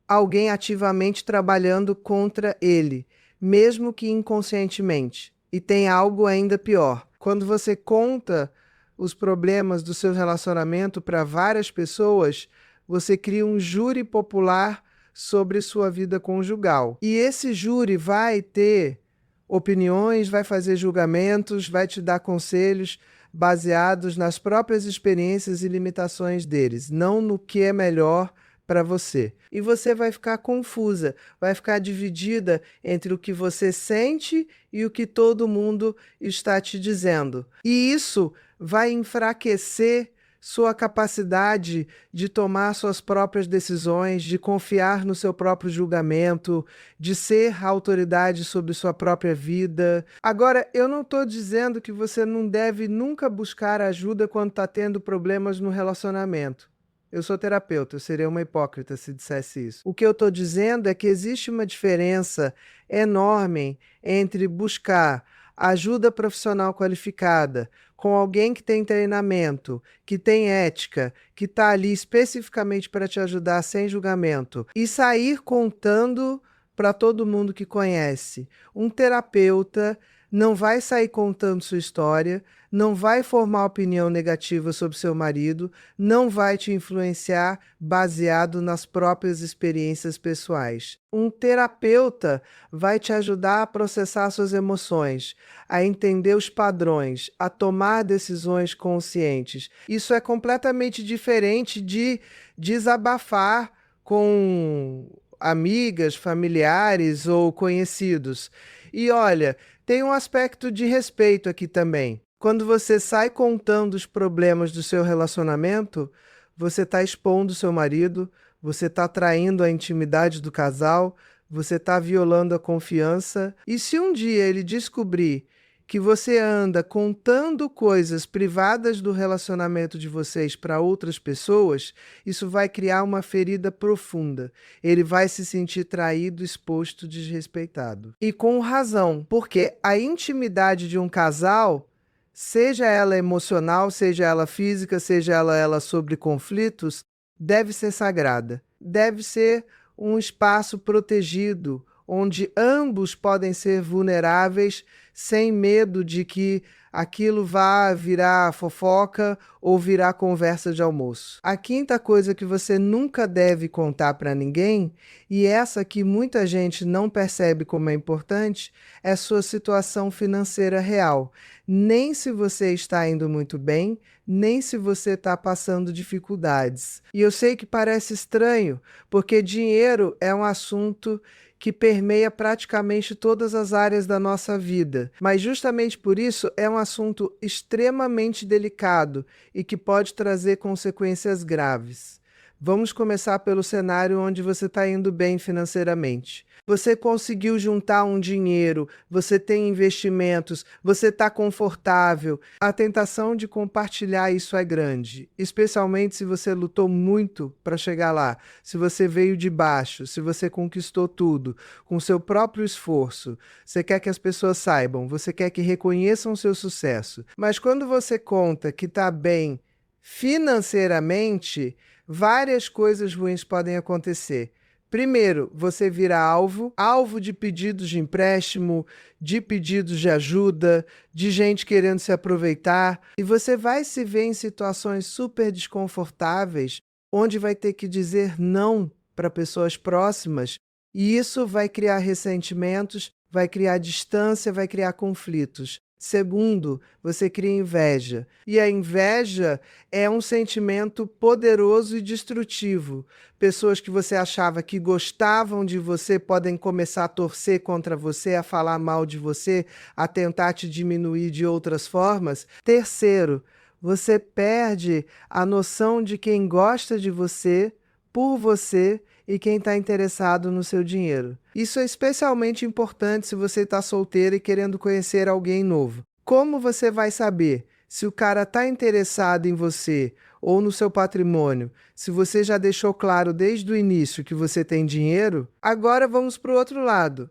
Speaker 1: alguém ativamente trabalhando contra ele, mesmo que inconscientemente. E tem algo ainda pior. Quando você conta os problemas do seu relacionamento para várias pessoas, você cria um júri popular sobre sua vida conjugal. E esse júri vai ter opiniões, vai fazer julgamentos, vai te dar conselhos baseados nas próprias experiências e limitações deles, não no que é melhor para você. E você vai ficar confusa, vai ficar dividida entre o que você sente e o que todo mundo está te dizendo. E isso vai enfraquecer sua capacidade de tomar suas próprias decisões, de confiar no seu próprio julgamento, de ser a autoridade sobre sua própria vida. Agora, eu não estou dizendo que você não deve nunca buscar ajuda quando está tendo problemas no relacionamento. Eu sou terapeuta, eu seria uma hipócrita se dissesse isso. O que eu estou dizendo é que existe uma diferença enorme entre buscar ajuda profissional qualificada com alguém que tem treinamento, que tem ética, que está ali especificamente para te ajudar sem julgamento, e sair contando para todo mundo que conhece. Um terapeuta não vai sair contando sua história, não vai formar opinião negativa sobre seu marido, não vai te influenciar baseado nas próprias experiências pessoais. Um terapeuta vai te ajudar a processar suas emoções, a entender os padrões, a tomar decisões conscientes. Isso é completamente diferente de desabafar com amigas, familiares ou conhecidos. E olha, Tem um aspecto de respeito aqui também. Quando você sai contando os problemas do seu relacionamento, você está expondo seu marido, você está traindo a intimidade do casal, você está violando a confiança. E se um dia ele descobrir que você anda contando coisas privadas do relacionamento de vocês para outras pessoas, isso vai criar uma ferida profunda. Ele vai se sentir traído, exposto, desrespeitado. E com razão, porque a intimidade de um casal, seja ela emocional, seja ela física, seja ela sobre conflitos, deve ser sagrada. Deve ser um espaço protegido, onde ambos podem ser vulneráveis sem medo de que aquilo vá virar fofoca ou virar conversa de almoço. A quinta coisa que você nunca deve contar para ninguém, e essa que muita gente não percebe como é importante, é sua situação financeira real. Nem se você está indo muito bem, nem se você está passando dificuldades. E eu sei que parece estranho, porque dinheiro é um assunto que permeia praticamente todas as áreas da nossa vida. Mas justamente por isso é um assunto extremamente delicado e que pode trazer consequências graves. Vamos começar pelo cenário onde você está indo bem financeiramente. Você conseguiu juntar um dinheiro, você tem investimentos, você está confortável. A tentação de compartilhar isso é grande, especialmente se você lutou muito para chegar lá, se você veio de baixo, se você conquistou tudo com seu próprio esforço. Você quer que as pessoas saibam, você quer que reconheçam o seu sucesso. Mas quando você conta que está bem financeiramente, várias coisas ruins podem acontecer. Primeiro, você vira alvo de pedidos de empréstimo, de pedidos de ajuda, de gente querendo se aproveitar, e você vai se ver em situações super desconfortáveis, onde vai ter que dizer não para pessoas próximas, e isso vai criar ressentimentos, vai criar distância, vai criar conflitos. Segundo, você cria inveja. E a inveja é um sentimento poderoso e destrutivo. Pessoas que você achava que gostavam de você podem começar a torcer contra você, a falar mal de você, a tentar te diminuir de outras formas. Terceiro, você perde a noção de quem gosta de você, por você, e quem está interessado no seu dinheiro. Isso é especialmente importante se você está solteiro e querendo conhecer alguém novo. Como você vai saber se o cara está interessado em você ou no seu patrimônio, se você já deixou claro desde o início que você tem dinheiro? Agora vamos para o outro lado.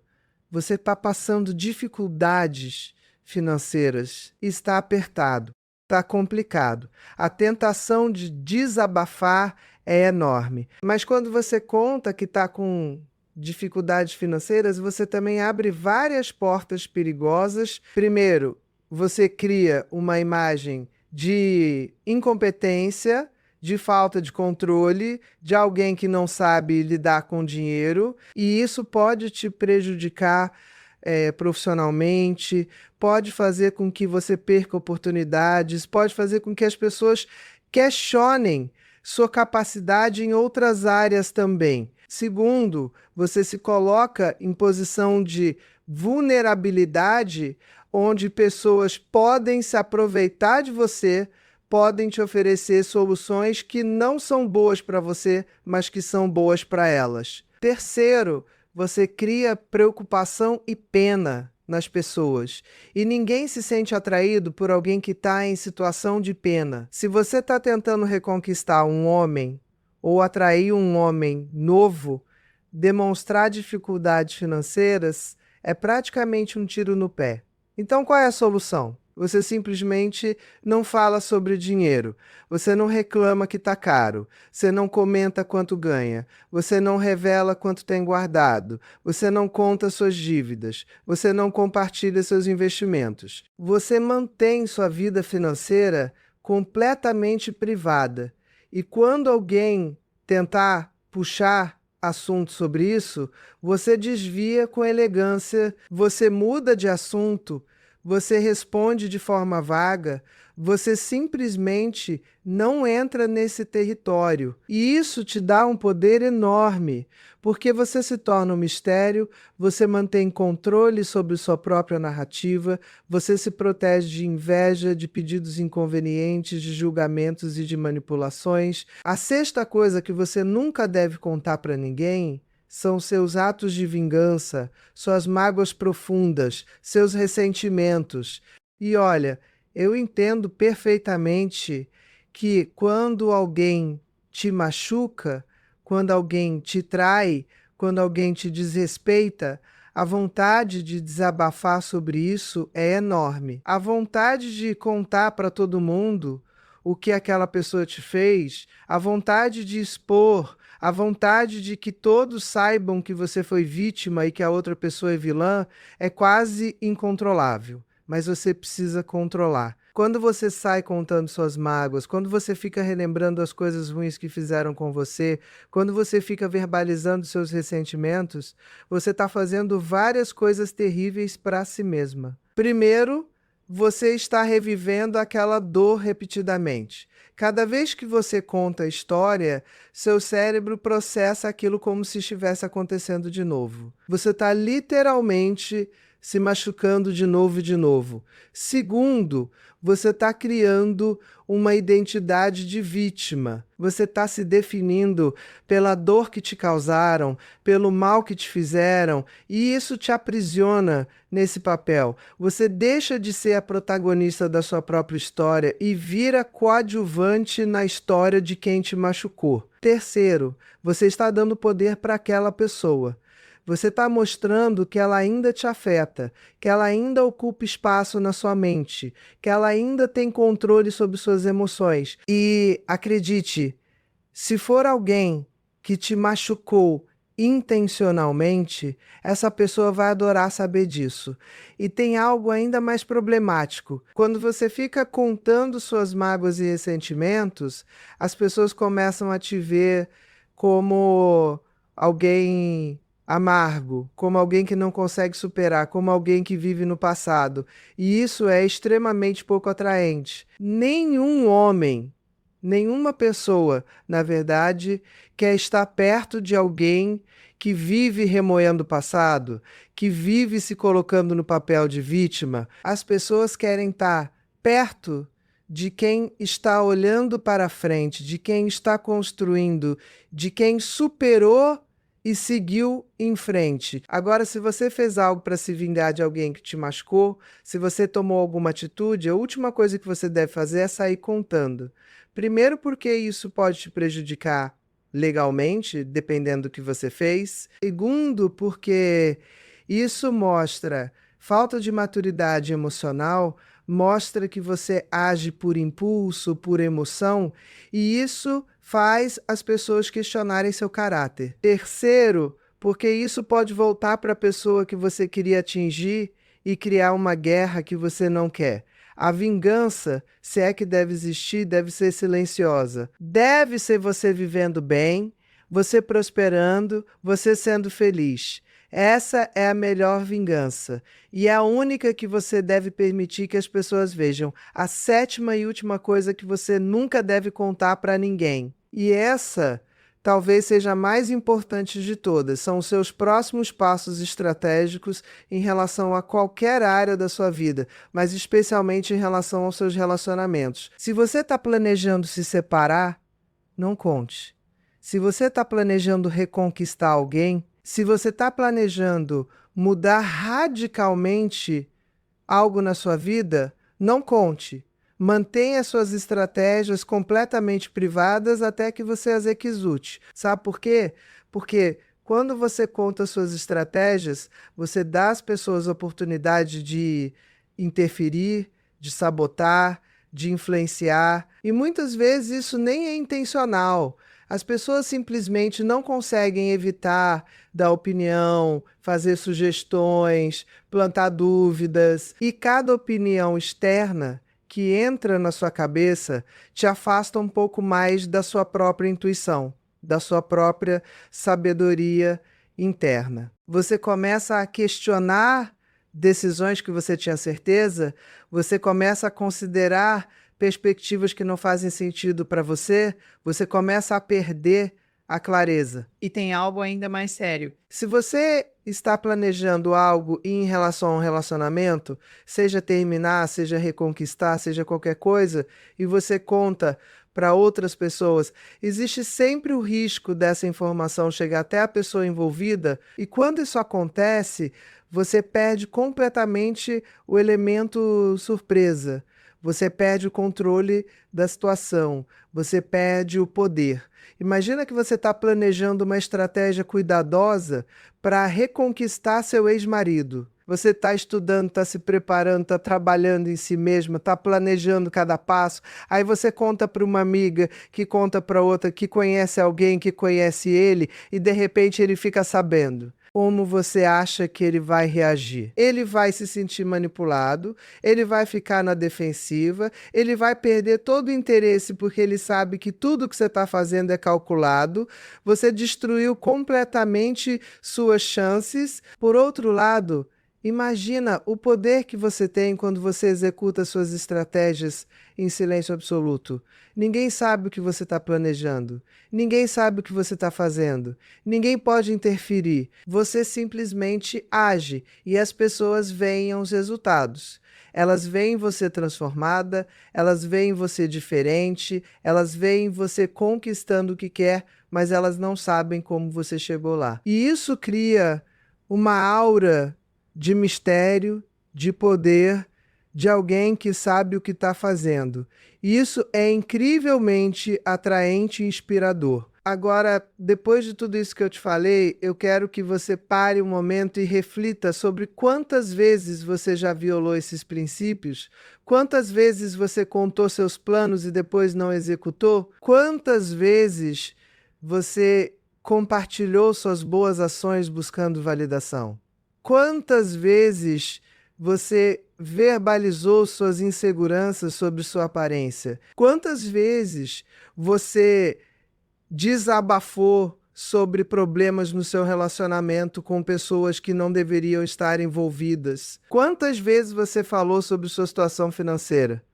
Speaker 1: Você está passando dificuldades financeiras, está apertado, está complicado. A tentação de desabafar é enorme. Mas quando você conta que está com dificuldades financeiras, você também abre várias portas perigosas. Primeiro, você cria uma imagem de incompetência, de falta de controle, de alguém que não sabe lidar com dinheiro, e isso pode te prejudicar profissionalmente, pode fazer com que você perca oportunidades, pode fazer com que as pessoas questionem sua capacidade em outras áreas também. Segundo, você se coloca em posição de vulnerabilidade, onde pessoas podem se aproveitar de você, podem te oferecer soluções que não são boas para você, mas que são boas para elas. Terceiro, você cria preocupação e pena nas pessoas. E ninguém se sente atraído por alguém que está em situação de pena. Se você está tentando reconquistar um homem ou atrair um homem novo, demonstrar dificuldades financeiras é praticamente um tiro no pé. Então qual é a solução? Você simplesmente não fala sobre dinheiro, você não reclama que está caro, você não comenta quanto ganha, você não revela quanto tem guardado, você não conta suas dívidas, você não compartilha seus investimentos. Você mantém sua vida financeira completamente privada. E quando alguém tentar puxar assunto sobre isso, você desvia com elegância, você muda de assunto, você responde de forma vaga, você simplesmente não entra nesse território. E isso te dá um poder enorme, porque você se torna um mistério, você mantém controle sobre sua própria narrativa, você se protege de inveja, de pedidos inconvenientes, de julgamentos e de manipulações. A sexta coisa que você nunca deve contar para ninguém são seus atos de vingança, suas mágoas profundas, seus ressentimentos. E olha, eu entendo perfeitamente que quando alguém te machuca, quando alguém te trai, quando alguém te desrespeita, a vontade de desabafar sobre isso é enorme. A vontade de contar para todo mundo o que aquela pessoa te fez, a vontade de expor, a vontade de que todos saibam que você foi vítima e que a outra pessoa é vilã, é quase incontrolável. Mas você precisa controlar. Quando você sai contando suas mágoas, quando você fica relembrando as coisas ruins que fizeram com você, quando você fica verbalizando seus ressentimentos, você está fazendo várias coisas terríveis para si mesma. Primeiro, você está revivendo aquela dor repetidamente. Cada vez que você conta a história, seu cérebro processa aquilo como se estivesse acontecendo de novo. Você está literalmente se machucando de novo e de novo. Segundo, você está criando uma identidade de vítima. Você está se definindo pela dor que te causaram, pelo mal que te fizeram, e isso te aprisiona nesse papel. Você deixa de ser a protagonista da sua própria história e vira coadjuvante na história de quem te machucou. Terceiro, você está dando poder para aquela pessoa. Você está mostrando que ela ainda te afeta, que ela ainda ocupa espaço na sua mente, que ela ainda tem controle sobre suas emoções. E acredite, se for alguém que te machucou intencionalmente, essa pessoa vai adorar saber disso. E tem algo ainda mais problemático. Quando você fica contando suas mágoas e ressentimentos, as pessoas começam a te ver como alguém amargo, como alguém que não consegue superar, como alguém que vive no passado. E isso é extremamente pouco atraente. Nenhum homem, nenhuma pessoa, na verdade, quer estar perto de alguém que vive remoendo o passado, que vive se colocando no papel de vítima. As pessoas querem estar perto de quem está olhando para frente, de quem está construindo, de quem superou e seguiu em frente. Agora, se você fez algo para se vingar de alguém que te machucou, se você tomou alguma atitude, a última coisa que você deve fazer é sair contando. Primeiro, porque isso pode te prejudicar legalmente, dependendo do que você fez. Segundo, porque isso mostra falta de maturidade emocional, mostra que você age por impulso, por emoção, e isso faz as pessoas questionarem seu caráter. Terceiro, porque isso pode voltar para a pessoa que você queria atingir e criar uma guerra que você não quer. A vingança, se é que deve existir, deve ser silenciosa. Deve ser você vivendo bem, você prosperando, você sendo feliz. Essa é a melhor vingança e é a única que você deve permitir que as pessoas vejam. A sétima e última coisa que você nunca deve contar para ninguém. E essa talvez seja a mais importante de todas. São os seus próximos passos estratégicos em relação a qualquer área da sua vida, mas especialmente em relação aos seus relacionamentos. Se você está planejando se separar, não conte. Se você está planejando reconquistar alguém, se você está planejando mudar radicalmente algo na sua vida, não conte. Mantenha suas estratégias completamente privadas até que você as execute. Sabe por quê? Porque quando você conta suas estratégias, você dá às pessoas a oportunidade de interferir, de sabotar, de influenciar. E muitas vezes isso nem é intencional. As pessoas simplesmente não conseguem evitar dar opinião, fazer sugestões, plantar dúvidas. E cada opinião externa que entra na sua cabeça te afasta um pouco mais da sua própria intuição, da sua própria sabedoria interna. Você começa a questionar decisões que você tinha certeza, você começa a considerar perspectivas que não fazem sentido para você, você começa a perder a clareza.
Speaker 2: E tem algo ainda mais sério.
Speaker 1: Se você está planejando algo em relação a um relacionamento, seja terminar, seja reconquistar, seja qualquer coisa, e você conta para outras pessoas, existe sempre o risco dessa informação chegar até a pessoa envolvida, e quando isso acontece, você perde completamente o elemento surpresa. Você perde o controle da situação, você perde o poder. Imagina que você está planejando uma estratégia cuidadosa para reconquistar seu ex-marido. Você está estudando, está se preparando, está trabalhando em si mesma, está planejando cada passo. Aí você conta para uma amiga, que conta para outra, que conhece alguém, que conhece ele, e de repente ele fica sabendo. Como você acha que ele vai reagir? Ele vai se sentir manipulado, ele vai ficar na defensiva, ele vai perder todo o interesse porque ele sabe que tudo que você está fazendo é calculado, você destruiu completamente suas chances. Por outro lado, imagina o poder que você tem quando você executa suas estratégias em silêncio absoluto. Ninguém sabe o que você está planejando. Ninguém sabe o que você está fazendo. Ninguém pode interferir. Você simplesmente age e as pessoas veem os resultados. Elas veem você transformada, elas veem você diferente, elas veem você conquistando o que quer, mas elas não sabem como você chegou lá. E isso cria uma aura de mistério, de poder, de alguém que sabe o que está fazendo. Isso é incrivelmente atraente e inspirador. Agora, depois de tudo isso que eu te falei, eu quero que você pare um momento e reflita sobre quantas vezes você já violou esses princípios, quantas vezes você contou seus planos e depois não executou, quantas vezes você compartilhou suas boas ações buscando validação. Quantas vezes você verbalizou suas inseguranças sobre sua aparência? Quantas vezes você desabafou sobre problemas no seu relacionamento com pessoas que não deveriam estar envolvidas? Quantas vezes você falou sobre sua situação financeira?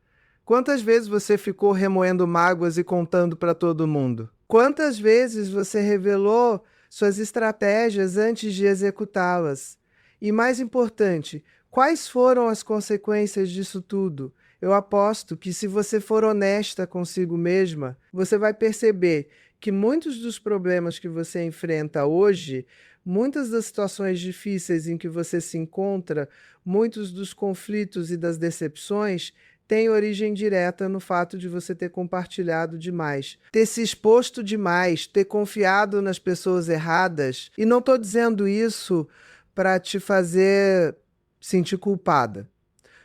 Speaker 1: Quantas vezes você ficou remoendo mágoas e contando para todo mundo? Quantas vezes você revelou suas estratégias antes de executá-las? E mais importante, quais foram as consequências disso tudo? Eu aposto que se você for honesta consigo mesma, você vai perceber que muitos dos problemas que você enfrenta hoje, muitas das situações difíceis em que você se encontra, muitos dos conflitos e das decepções, têm origem direta no fato de você ter compartilhado demais, ter se exposto demais, ter confiado nas pessoas erradas. E não estou dizendo isso para te fazer sentir culpada.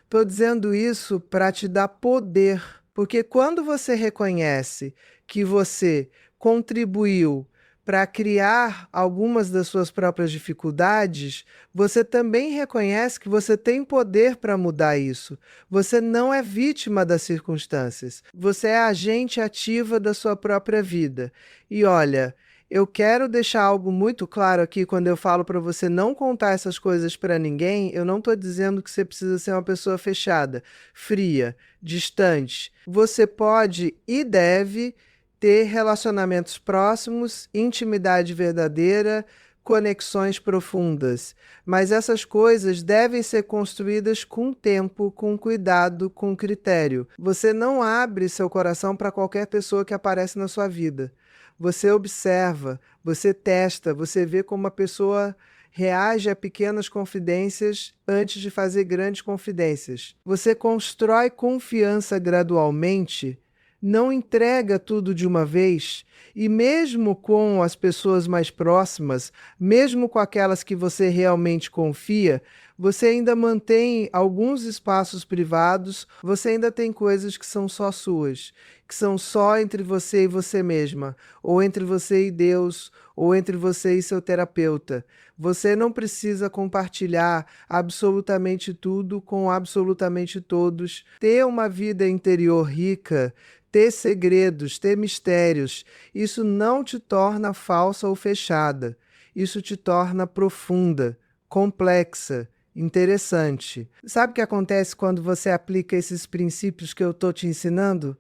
Speaker 1: Estou dizendo isso para te dar poder, porque quando você reconhece que você contribuiu para criar algumas das suas próprias dificuldades, você também reconhece que você tem poder para mudar isso. Você não é vítima das circunstâncias. Você é agente ativa da sua própria vida. E olha, eu quero deixar algo muito claro aqui quando eu falo para você não contar essas coisas para ninguém. Eu não estou dizendo que você precisa ser uma pessoa fechada, fria, distante. Você pode e deve ter relacionamentos próximos, intimidade verdadeira, conexões profundas. Mas essas coisas devem ser construídas com tempo, com cuidado, com critério. Você não abre seu coração para qualquer pessoa que aparece na sua vida. Você observa, você testa, você vê como a pessoa reage a pequenas confidências antes de fazer grandes confidências. Você constrói confiança gradualmente, não entrega tudo de uma vez, e mesmo com as pessoas mais próximas, mesmo com aquelas que você realmente confia, você ainda mantém alguns espaços privados, você ainda tem coisas que são só suas, que são só entre você e você mesma, ou entre você e Deus, ou entre você e seu terapeuta. Você não precisa compartilhar absolutamente tudo com absolutamente todos. Ter uma vida interior rica, ter segredos, ter mistérios, isso não te torna falsa ou fechada. Isso te torna profunda, complexa, Interessante. Sabe o que acontece quando você aplica esses princípios que eu estou te ensinando?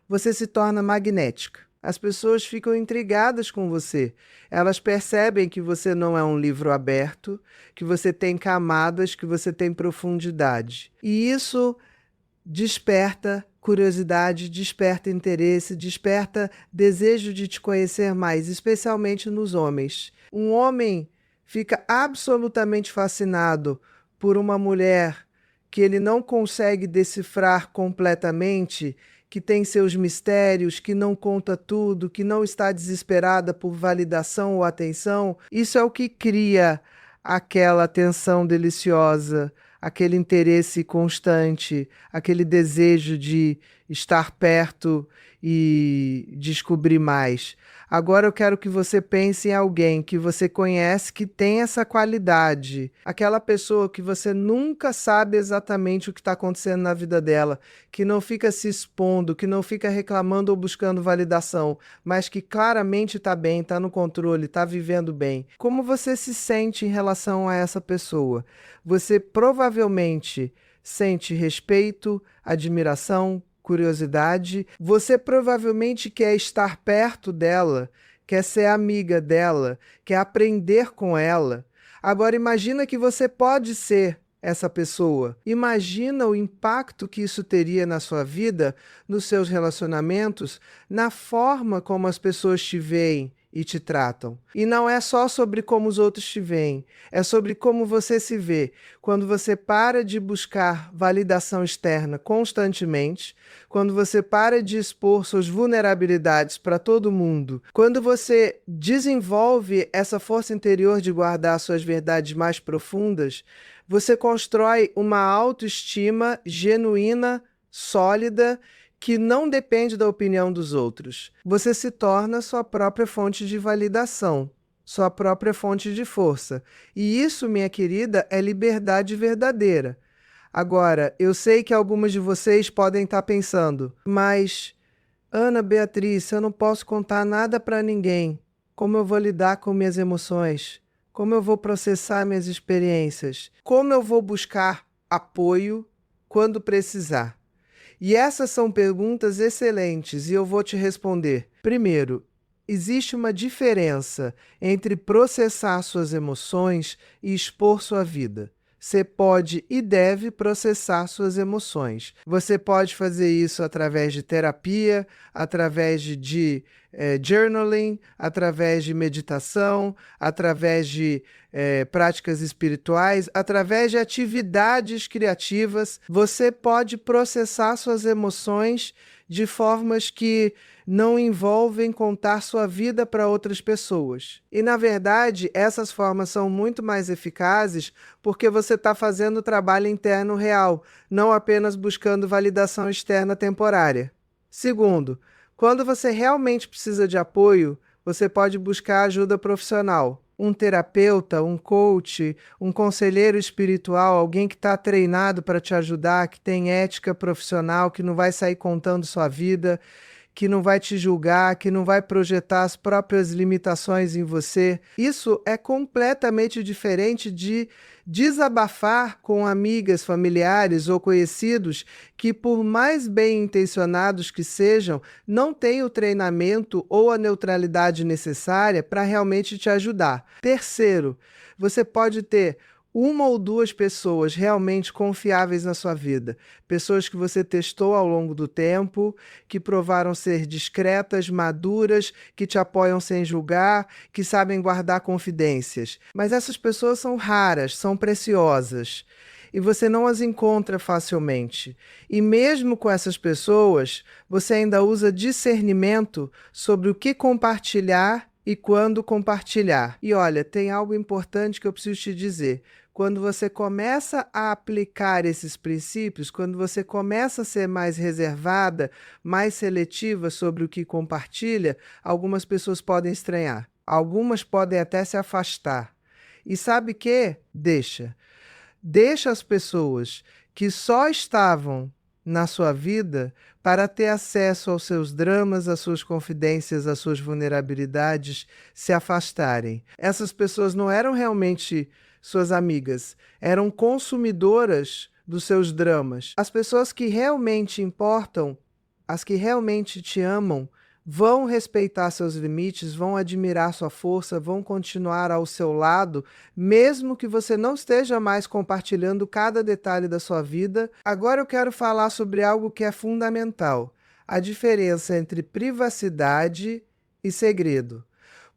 Speaker 1: Você se torna magnética. As pessoas ficam intrigadas com você. Elas percebem que você não é um livro aberto, que você tem camadas, que você tem profundidade. E isso desperta curiosidade, desperta interesse, desperta desejo de te conhecer mais, especialmente nos homens. Um homem fica absolutamente fascinado por uma mulher que ele não consegue decifrar completamente, que tem seus mistérios, que não conta tudo, que não está desesperada por validação ou atenção. Isso é o que cria aquela tensão deliciosa, aquele interesse constante, aquele desejo de estar perto e descobrir mais. Agora eu quero que você pense em alguém que você conhece que tem essa qualidade, aquela pessoa que você nunca sabe exatamente o que está acontecendo na vida dela, que não fica se expondo, que não fica reclamando ou buscando validação, mas que claramente está bem, está no controle, está vivendo bem. Como você se sente em relação a essa pessoa? Você provavelmente sente respeito, admiração, curiosidade. Você provavelmente quer estar perto dela, quer ser amiga dela, quer aprender com ela. Agora imagina que você pode ser essa pessoa. Imagina o impacto que isso teria na sua vida, nos seus relacionamentos, na forma como as pessoas te veem e te tratam. E não é só sobre como os outros te veem, é sobre como você se vê. Quando você para de buscar validação externa constantemente, quando você para de expor suas vulnerabilidades para todo mundo, quando você desenvolve essa força interior de guardar suas verdades mais profundas, você constrói uma autoestima genuína, sólida, que não depende da opinião dos outros. Você se torna sua própria fonte de validação, sua própria fonte de força. E isso, minha querida, é liberdade verdadeira. Agora, eu sei que algumas de vocês podem estar pensando, mas, Ana Beatriz, eu não posso contar nada para ninguém. Como eu vou lidar com minhas emoções? Como eu vou processar minhas experiências? Como eu vou buscar apoio quando precisar? E essas são perguntas excelentes e eu vou te responder. Primeiro, existe uma diferença entre processar suas emoções e expor sua vida. Você pode e deve processar suas emoções. Você pode fazer isso através de terapia, através de journaling, através de meditação, através de práticas espirituais, através de atividades criativas. Você pode processar suas emoções de formas que não envolvem contar sua vida para outras pessoas. E, na verdade, essas formas são muito mais eficazes porque você está fazendo o trabalho interno real, não apenas buscando validação externa temporária. Segundo, quando você realmente precisa de apoio, você pode buscar ajuda profissional. Um terapeuta, um coach, um conselheiro espiritual, alguém que está treinado para te ajudar, que tem ética profissional, que não vai sair contando sua vida, que não vai te julgar, que não vai projetar as próprias limitações em você. Isso é completamente diferente de desabafar com amigas, familiares ou conhecidos que, por mais bem intencionados que sejam, não têm o treinamento ou a neutralidade necessária para realmente te ajudar. Terceiro, você pode ter uma ou duas pessoas realmente confiáveis na sua vida, pessoas que você testou ao longo do tempo, que provaram ser discretas, maduras, que te apoiam sem julgar, que sabem guardar confidências. Mas essas pessoas são raras, são preciosas e você não as encontra facilmente. E mesmo com essas pessoas, você ainda usa discernimento sobre o que compartilhar e quando compartilhar. E olha, tem algo importante que eu preciso te dizer. Quando você começa a aplicar esses princípios, quando você começa a ser mais reservada, mais seletiva sobre o que compartilha, algumas pessoas podem estranhar. Algumas podem até se afastar. E sabe o quê? Deixa. Deixa as pessoas que só estavam na sua vida para ter acesso aos seus dramas, às suas confidências, às suas vulnerabilidades, se afastarem. Essas pessoas não eram realmente suas amigas, eram consumidoras dos seus dramas. As pessoas que realmente importam, as que realmente te amam, vão respeitar seus limites, vão admirar sua força, vão continuar ao seu lado, mesmo que você não esteja mais compartilhando cada detalhe da sua vida. Agora eu quero falar sobre algo que é fundamental: a diferença entre privacidade e segredo.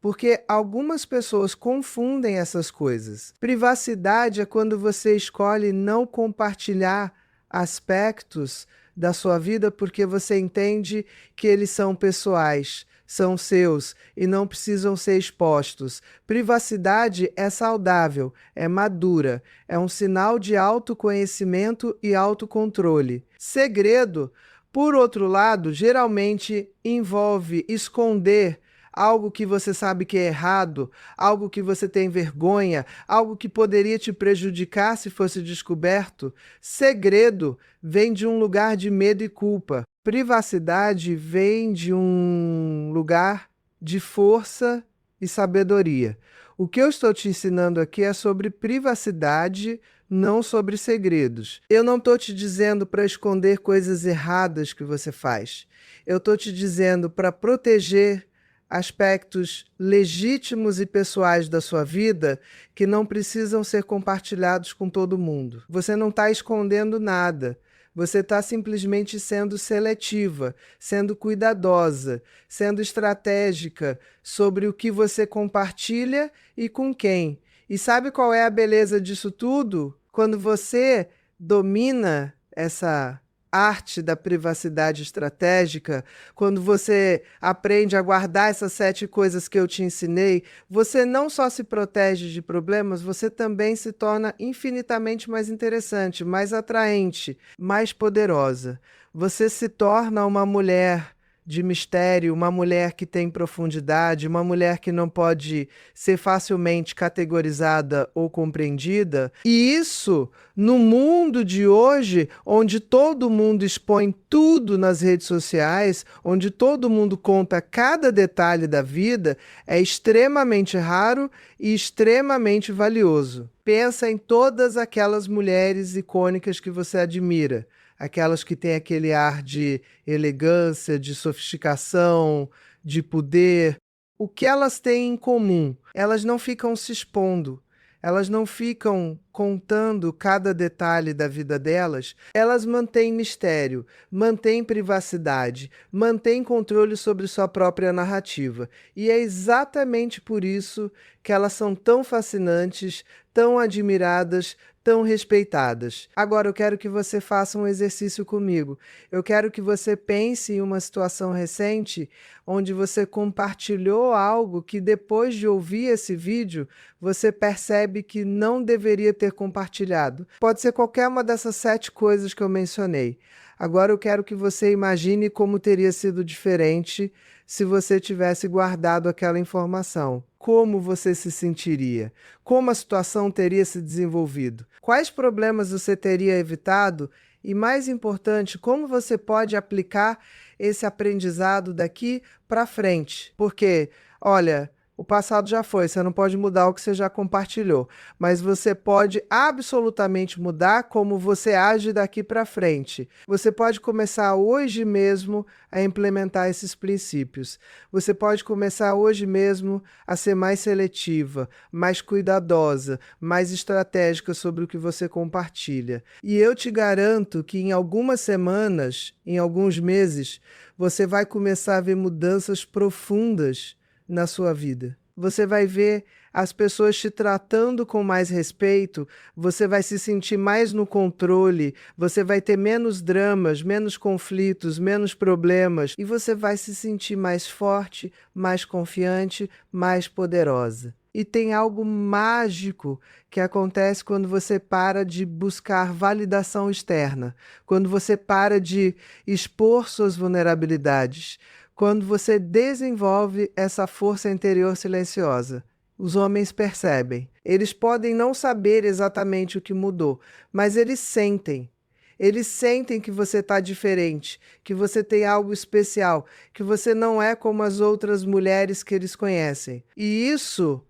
Speaker 1: Porque algumas pessoas confundem essas coisas. Privacidade é quando você escolhe não compartilhar aspectos da sua vida porque você entende que eles são pessoais, são seus e não precisam ser expostos. Privacidade é saudável, é madura, é um sinal de autoconhecimento e autocontrole. Segredo, por outro lado, geralmente envolve esconder algo que você sabe que é errado, algo que você tem vergonha, algo que poderia te prejudicar se fosse descoberto. Segredo vem de um lugar de medo e culpa. Privacidade vem de um lugar de força e sabedoria. O que eu estou te ensinando aqui é sobre privacidade, não sobre segredos. Eu não estou te dizendo para esconder coisas erradas que você faz. Eu estou te dizendo para proteger aspectos legítimos e pessoais da sua vida que não precisam ser compartilhados com todo mundo. Você não está escondendo nada. Você está simplesmente sendo seletiva, sendo cuidadosa, sendo estratégica sobre o que você compartilha e com quem. E sabe qual é a beleza disso tudo? Quando você domina essa arte da privacidade estratégica, quando você aprende a guardar essas 7 coisas que eu te ensinei, você não só se protege de problemas, você também se torna infinitamente mais interessante, mais atraente, mais poderosa. Você se torna uma mulher de mistério, uma mulher que tem profundidade, uma mulher que não pode ser facilmente categorizada ou compreendida. E isso, no mundo de hoje, onde todo mundo expõe tudo nas redes sociais, onde todo mundo conta cada detalhe da vida, é extremamente raro e extremamente valioso. Pensa em todas aquelas mulheres icônicas que você admira. Aquelas que têm aquele ar de elegância, de sofisticação, de poder. O que elas têm em comum? Elas não ficam se expondo, elas não ficam contando cada detalhe da vida delas, elas mantêm mistério, mantêm privacidade, mantêm controle sobre sua própria narrativa. E é exatamente por isso que elas são tão fascinantes, tão admiradas, tão respeitadas. Agora eu quero que você faça um exercício comigo. Eu quero que você pense em uma situação recente onde você compartilhou algo que depois de ouvir esse vídeo, você percebe que não deveria ter compartilhado. Pode ser qualquer uma dessas 7 coisas que eu mencionei. Agora eu quero que você imagine como teria sido diferente se você tivesse guardado aquela informação. Como você se sentiria? Como a situação teria se desenvolvido? Quais problemas você teria evitado? E mais importante, como você pode aplicar esse aprendizado daqui para frente? Porque, olha, o passado já foi, você não pode mudar o que você já compartilhou, mas você pode absolutamente mudar como você age daqui para frente. Você pode começar hoje mesmo a implementar esses princípios. Você pode começar hoje mesmo a ser mais seletiva, mais cuidadosa, mais estratégica sobre o que você compartilha. E eu te garanto que em algumas semanas, em alguns meses, você vai começar a ver mudanças profundas na sua vida. Você vai ver as pessoas te tratando com mais respeito, você vai se sentir mais no controle, você vai ter menos dramas, menos conflitos, menos problemas e você vai se sentir mais forte, mais confiante, mais poderosa. E tem algo mágico que acontece quando você para de buscar validação externa, quando você para de expor suas vulnerabilidades, quando você desenvolve essa força interior silenciosa. Os homens percebem. Eles podem não saber exatamente o que mudou, mas eles sentem. Eles sentem que você está diferente, que você tem algo especial, que você não é como as outras mulheres que eles conhecem. E isso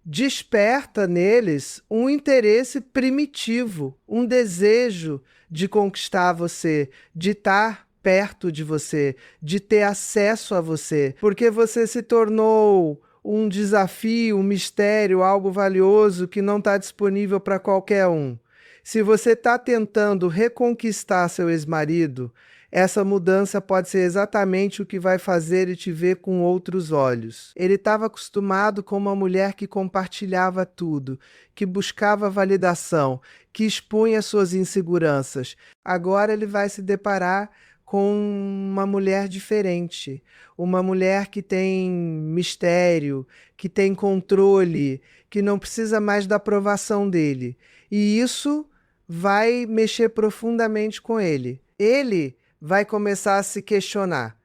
Speaker 1: desperta neles um interesse primitivo, um desejo de conquistar você, de estar perto de você, de ter acesso a você, porque você se tornou um desafio, um mistério, algo valioso que não está disponível para qualquer um. Se você está tentando reconquistar seu ex-marido, essa mudança pode ser exatamente o que vai fazer ele te ver com outros olhos. Ele estava acostumado com uma mulher que compartilhava tudo, que buscava validação, que expunha suas inseguranças. Agora ele vai se deparar com uma mulher diferente, uma mulher que tem mistério, que tem controle, que não precisa mais da aprovação dele. E isso vai mexer profundamente com ele. Ele vai começar a se questionar: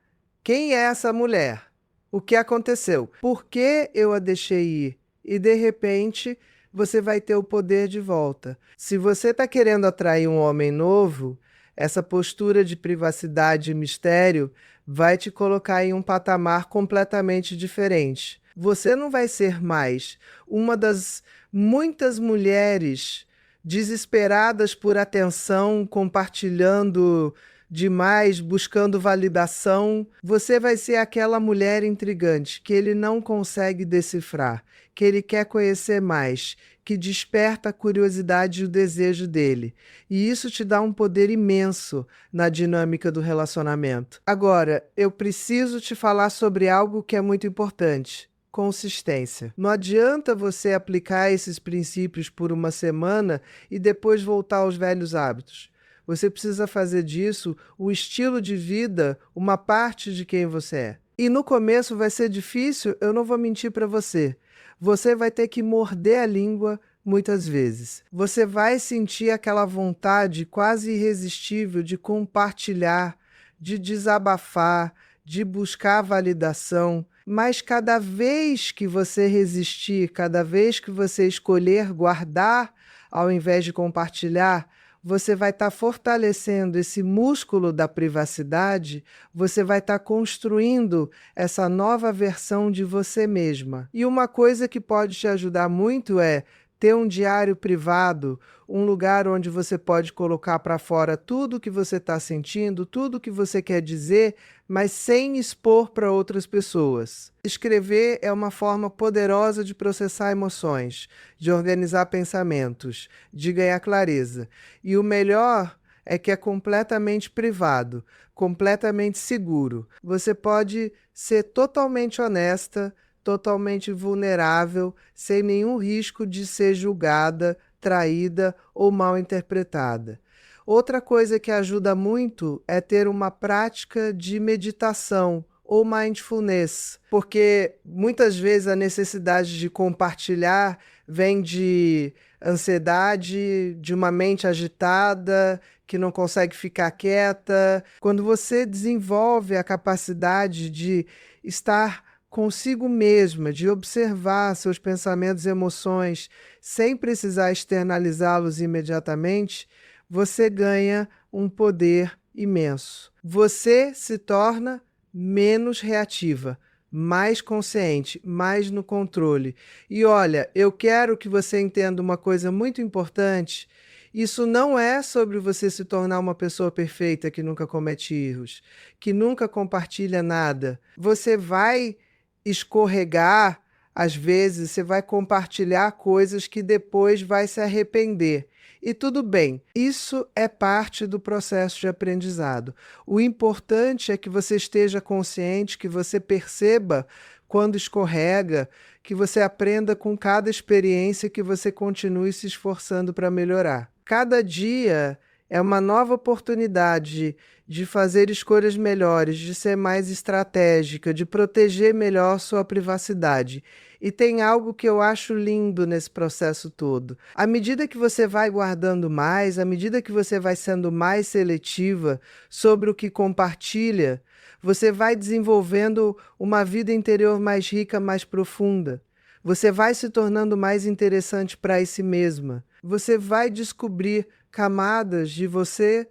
Speaker 1: quem é essa mulher? O que aconteceu? Por que eu a deixei ir? E de repente você vai ter o poder de volta. Se você está querendo atrair um homem novo, essa postura de privacidade e mistério vai te colocar em um patamar completamente diferente. Você não vai ser mais uma das muitas mulheres desesperadas por atenção, compartilhando demais, buscando validação. Você vai ser aquela mulher intrigante que ele não consegue decifrar, que ele quer conhecer mais, que desperta a curiosidade e o desejo dele. E isso te dá um poder imenso na dinâmica do relacionamento. Agora, eu preciso te falar sobre algo que é muito importante: consistência. Não adianta você aplicar esses princípios por uma semana e depois voltar aos velhos hábitos. Você precisa fazer disso o estilo de vida, uma parte de quem você é. E no começo vai ser difícil, eu não vou mentir para você. Você vai ter que morder a língua muitas vezes. Você vai sentir aquela vontade quase irresistível de compartilhar, de desabafar, de buscar validação. Mas cada vez que você resistir, cada vez que você escolher guardar ao invés de compartilhar, você vai estar fortalecendo esse músculo da privacidade, você vai estar construindo essa nova versão de você mesma. E uma coisa que pode te ajudar muito é ter um diário privado, um lugar onde você pode colocar para fora tudo o que você está sentindo, tudo o que você quer dizer, mas sem expor para outras pessoas. Escrever é uma forma poderosa de processar emoções, de organizar pensamentos, de ganhar clareza. E o melhor é que é completamente privado, completamente seguro. Você pode ser totalmente honesta, totalmente vulnerável, sem nenhum risco de ser julgada, traída ou mal interpretada. Outra coisa que ajuda muito é ter uma prática de meditação ou mindfulness, porque muitas vezes a necessidade de compartilhar vem de ansiedade, de uma mente agitada, que não consegue ficar quieta. Quando você desenvolve a capacidade de estar consigo mesma, de observar seus pensamentos e emoções sem precisar externalizá-los imediatamente, você ganha um poder imenso. Você se torna menos reativa, mais consciente, mais no controle. E olha, eu quero que você entenda uma coisa muito importante. Isso não é sobre você se tornar uma pessoa perfeita que nunca comete erros, que nunca compartilha nada. Você vai escorregar, às vezes você vai compartilhar coisas que depois vai se arrepender. E tudo bem, isso é parte do processo de aprendizado. O importante é que você esteja consciente, que você perceba quando escorrega, que você aprenda com cada experiência, que você continue se esforçando para melhorar. Cada dia é uma nova oportunidade de fazer escolhas melhores, de ser mais estratégica, de proteger melhor sua privacidade. E tem algo que eu acho lindo nesse processo todo. À medida que você vai guardando mais, à medida que você vai sendo mais seletiva sobre o que compartilha, você vai desenvolvendo uma vida interior mais rica, mais profunda. Você vai se tornando mais interessante para si mesma. Você vai descobrir camadas de você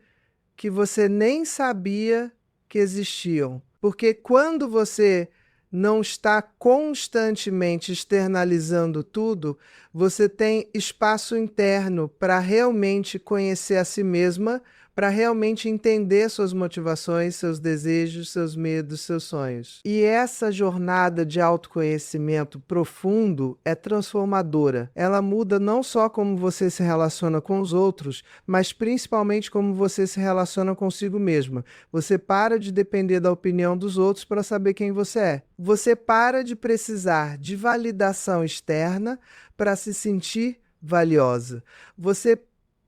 Speaker 1: que você nem sabia que existiam. Porque quando você não está constantemente externalizando tudo, você tem espaço interno para realmente conhecer a si mesma, para realmente entender suas motivações, seus desejos, seus medos, seus sonhos. E essa jornada de autoconhecimento profundo é transformadora. Ela muda não só como você se relaciona com os outros, mas principalmente como você se relaciona consigo mesma. Você para de depender da opinião dos outros para saber quem você é. Você para de precisar de validação externa para se sentir valiosa. Você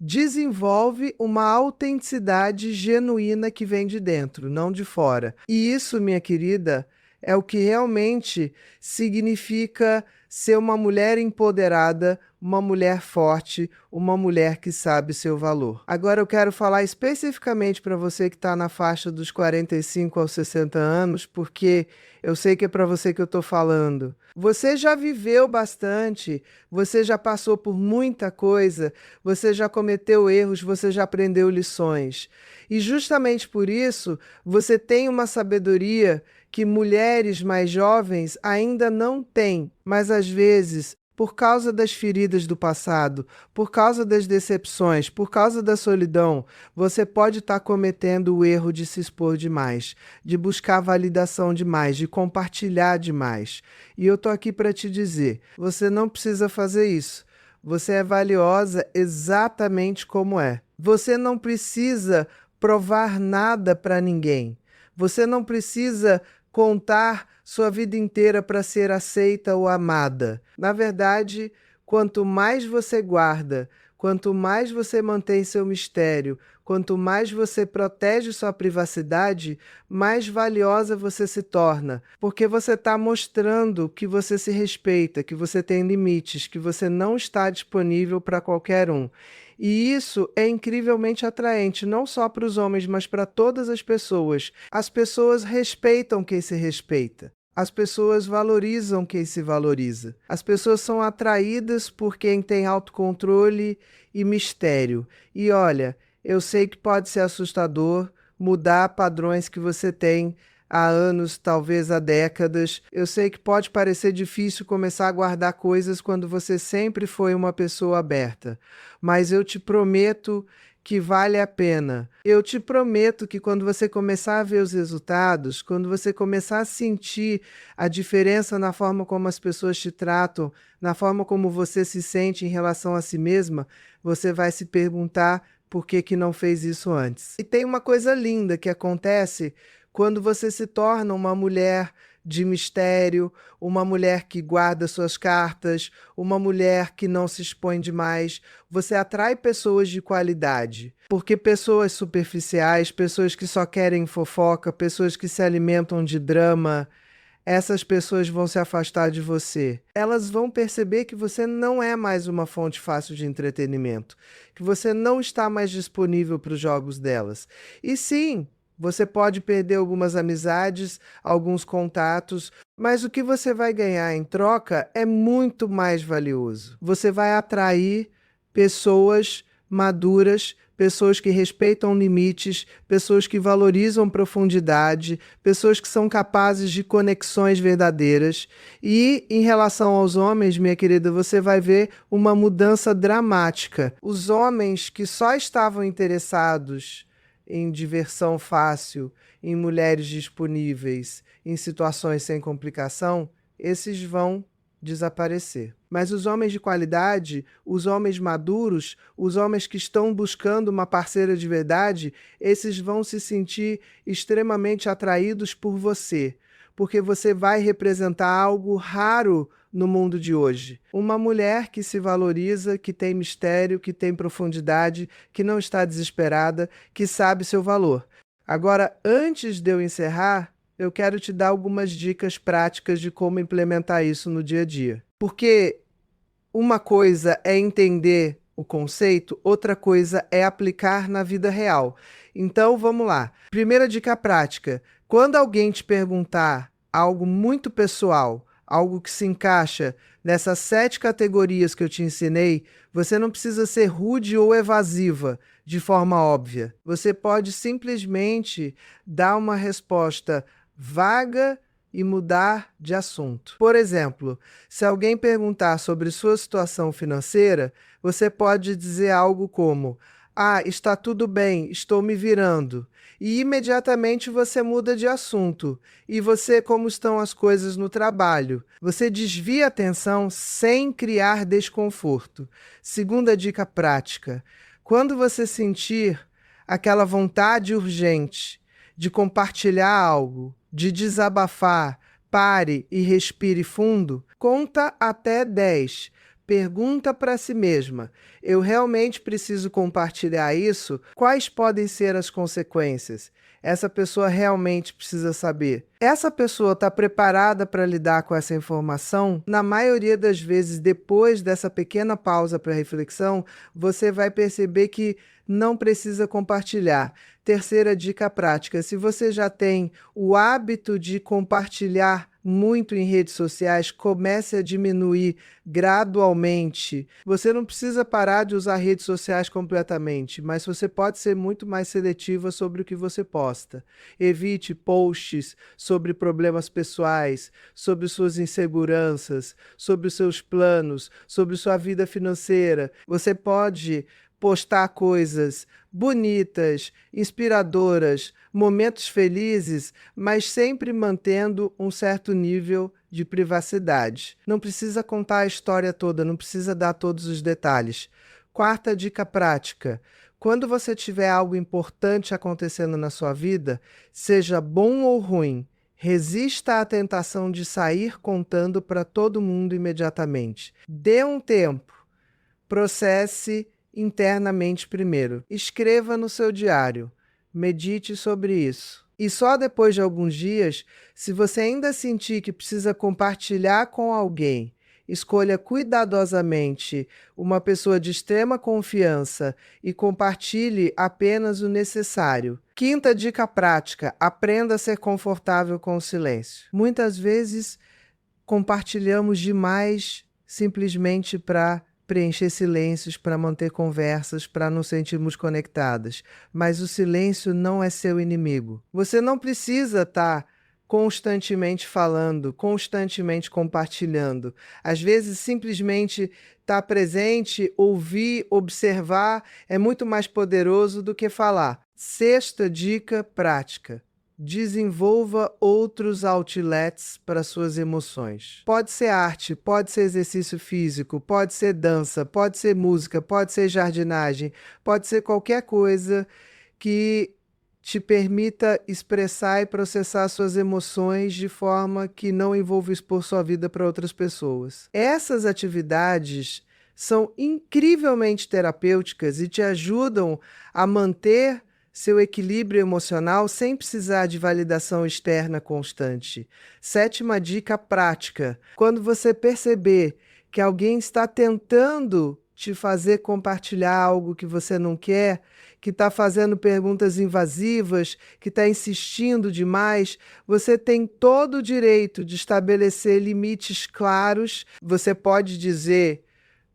Speaker 1: desenvolve uma autenticidade genuína que vem de dentro, não de fora. E isso, minha querida, é o que realmente significa ser uma mulher empoderada, uma mulher forte, uma mulher que sabe seu valor. Agora eu quero falar especificamente para você que está na faixa dos 45 aos 60 anos, porque eu sei que é para você que eu estou falando. Você já viveu bastante, você já passou por muita coisa, você já cometeu erros, você já aprendeu lições. E justamente por isso, você tem uma sabedoria que mulheres mais jovens ainda não têm, mas às vezes, por causa das feridas do passado, por causa das decepções, por causa da solidão, você pode estar cometendo o erro de se expor demais, de buscar validação demais, de compartilhar demais. E eu tô aqui para te dizer, você não precisa fazer isso. Você é valiosa exatamente como é. Você não precisa provar nada para ninguém. Você não precisa contar sua vida inteira para ser aceita ou amada. Na verdade, quanto mais você guarda, quanto mais você mantém seu mistério, quanto mais você protege sua privacidade, mais valiosa você se torna, porque você está mostrando que você se respeita, que você tem limites, que você não está disponível para qualquer um. E isso é incrivelmente atraente, não só para os homens, mas para todas as pessoas. As pessoas respeitam quem se respeita. As pessoas valorizam quem se valoriza. As pessoas são atraídas por quem tem autocontrole e mistério. E olha, eu sei que pode ser assustador mudar padrões que você tem há anos, talvez há décadas. Eu sei que pode parecer difícil começar a guardar coisas quando você sempre foi uma pessoa aberta. Mas eu te prometo que vale a pena. Eu te prometo que quando você começar a ver os resultados, quando você começar a sentir a diferença na forma como as pessoas te tratam, na forma como você se sente em relação a si mesma, você vai se perguntar por que que não fez isso antes. E tem uma coisa linda que acontece quando você se torna uma mulher de mistério, uma mulher que guarda suas cartas, uma mulher que não se expõe demais. Você atrai pessoas de qualidade, porque pessoas superficiais, pessoas que só querem fofoca, pessoas que se alimentam de drama, essas pessoas vão se afastar de você. Elas vão perceber que você não é mais uma fonte fácil de entretenimento, que você não está mais disponível para os jogos delas. E sim, você pode perder algumas amizades, alguns contatos, mas o que você vai ganhar em troca é muito mais valioso. Você vai atrair pessoas maduras, pessoas que respeitam limites, pessoas que valorizam profundidade, pessoas que são capazes de conexões verdadeiras. E em relação aos homens, minha querida, você vai ver uma mudança dramática. Os homens que só estavam interessados em diversão fácil, em mulheres disponíveis, em situações sem complicação, esses vão desaparecer. Mas os homens de qualidade, os homens maduros, os homens que estão buscando uma parceira de verdade, esses vão se sentir extremamente atraídos por você, porque você vai representar algo raro no mundo de hoje. Uma mulher que se valoriza, que tem mistério, que tem profundidade, que não está desesperada, que sabe seu valor. Agora, antes de eu encerrar, eu quero te dar algumas dicas práticas de como implementar isso no dia a dia. Porque uma coisa é entender o conceito, outra coisa é aplicar na vida real. Então, vamos lá. Primeira dica prática. Quando alguém te perguntar algo muito pessoal, algo que se encaixa nessas 7 categorias que eu te ensinei, você não precisa ser rude ou evasiva de forma óbvia. Você pode simplesmente dar uma resposta vaga, e mudar de assunto. Por exemplo, se alguém perguntar sobre sua situação financeira, você pode dizer algo como: "Ah, está tudo bem, estou me virando." E imediatamente você muda de assunto. E você, como estão as coisas no trabalho? Você desvia a atenção sem criar desconforto. Segunda dica prática: quando você sentir aquela vontade urgente de compartilhar algo, de desabafar, pare e respire fundo, conta até 10. Pergunta para si mesma: eu realmente preciso compartilhar isso? Quais podem ser as consequências? Essa pessoa realmente precisa saber. Essa pessoa está preparada para lidar com essa informação? Na maioria das vezes, depois dessa pequena pausa para reflexão, você vai perceber que não precisa compartilhar. Terceira dica prática: se você já tem o hábito de compartilhar muito em redes sociais, comece a diminuir gradualmente. Você não precisa parar de usar redes sociais completamente, mas você pode ser muito mais seletiva sobre o que você posta. Evite posts sobre problemas pessoais, sobre suas inseguranças, sobre os seus planos, sobre sua vida financeira. Você pode postar coisas bonitas, inspiradoras, momentos felizes, mas sempre mantendo um certo nível de privacidade. Não precisa contar a história toda, não precisa dar todos os detalhes. Quarta dica prática: quando você tiver algo importante acontecendo na sua vida, seja bom ou ruim, resista à tentação de sair contando para todo mundo imediatamente. Dê um tempo, processe internamente primeiro. Escreva no seu diário, medite sobre isso. E só depois de alguns dias, se você ainda sentir que precisa compartilhar com alguém, escolha cuidadosamente uma pessoa de extrema confiança e compartilhe apenas o necessário. Quinta dica prática: aprenda a ser confortável com o silêncio. Muitas vezes compartilhamos demais simplesmente para preencher silêncios, para manter conversas, para nos sentirmos conectadas. Mas o silêncio não é seu inimigo. Você não precisa estar constantemente falando, constantemente compartilhando. Às vezes, simplesmente estar presente, ouvir, observar é muito mais poderoso do que falar. Sexta dica prática: desenvolva outros outlets para suas emoções. Pode ser arte, pode ser exercício físico, pode ser dança, pode ser música, pode ser jardinagem, pode ser qualquer coisa que te permita expressar e processar suas emoções de forma que não envolva expor sua vida para outras pessoas. Essas atividades são incrivelmente terapêuticas e te ajudam a manter seu equilíbrio emocional sem precisar de validação externa constante. Sétima dica prática: quando você perceber que alguém está tentando te fazer compartilhar algo que você não quer, que está fazendo perguntas invasivas, que está insistindo demais, você tem todo o direito de estabelecer limites claros. Você pode dizer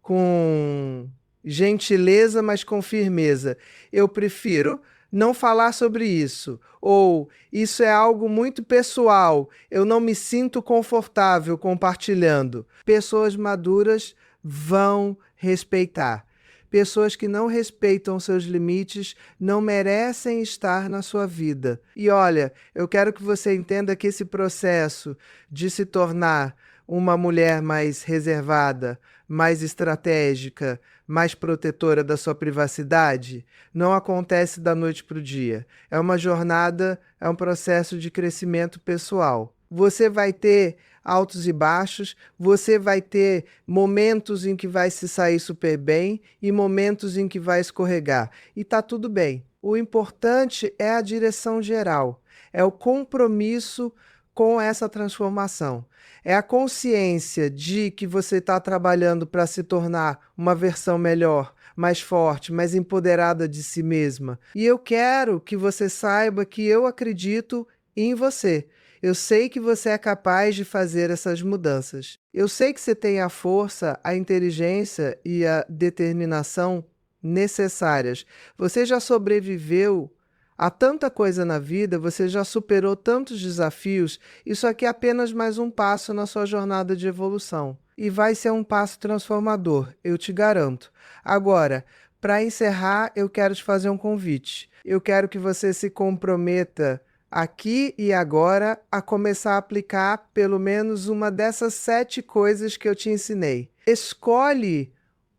Speaker 1: com gentileza, mas com firmeza: eu prefiro não falar sobre isso, ou isso é algo muito pessoal, eu não me sinto confortável compartilhando. Pessoas maduras vão respeitar. Pessoas que não respeitam seus limites não merecem estar na sua vida. E olha, eu quero que você entenda que esse processo de se tornar uma mulher mais reservada, mais estratégica, mais protetora da sua privacidade, não acontece da noite para o dia. É uma jornada, é um processo de crescimento pessoal. Você vai ter altos e baixos, você vai ter momentos em que vai se sair super bem e momentos em que vai escorregar. E tá tudo bem. O importante é a direção geral, é o compromisso com essa transformação. É a consciência de que você está trabalhando para se tornar uma versão melhor, mais forte, mais empoderada de si mesma. E eu quero que você saiba que eu acredito em você. Eu sei que você é capaz de fazer essas mudanças. Eu sei que você tem a força, a inteligência e a determinação necessárias. Você já sobreviveu Há tanta coisa na vida, você já superou tantos desafios, isso aqui é apenas mais um passo na sua jornada de evolução. E vai ser um passo transformador, eu te garanto. Agora, para encerrar, eu quero te fazer um convite. Eu quero que você se comprometa aqui e agora a começar a aplicar pelo menos uma dessas 7 coisas que eu te ensinei. Escolhe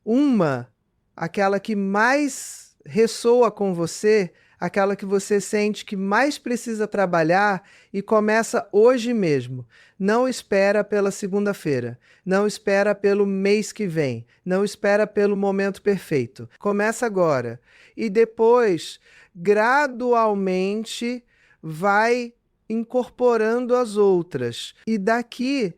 Speaker 1: uma, aquela que mais ressoa com você, aquela que você sente que mais precisa trabalhar e começa hoje mesmo. Não espera pela segunda-feira, não espera pelo mês que vem, não espera pelo momento perfeito. Começa agora e depois, gradualmente, vai incorporando as outras. E daqui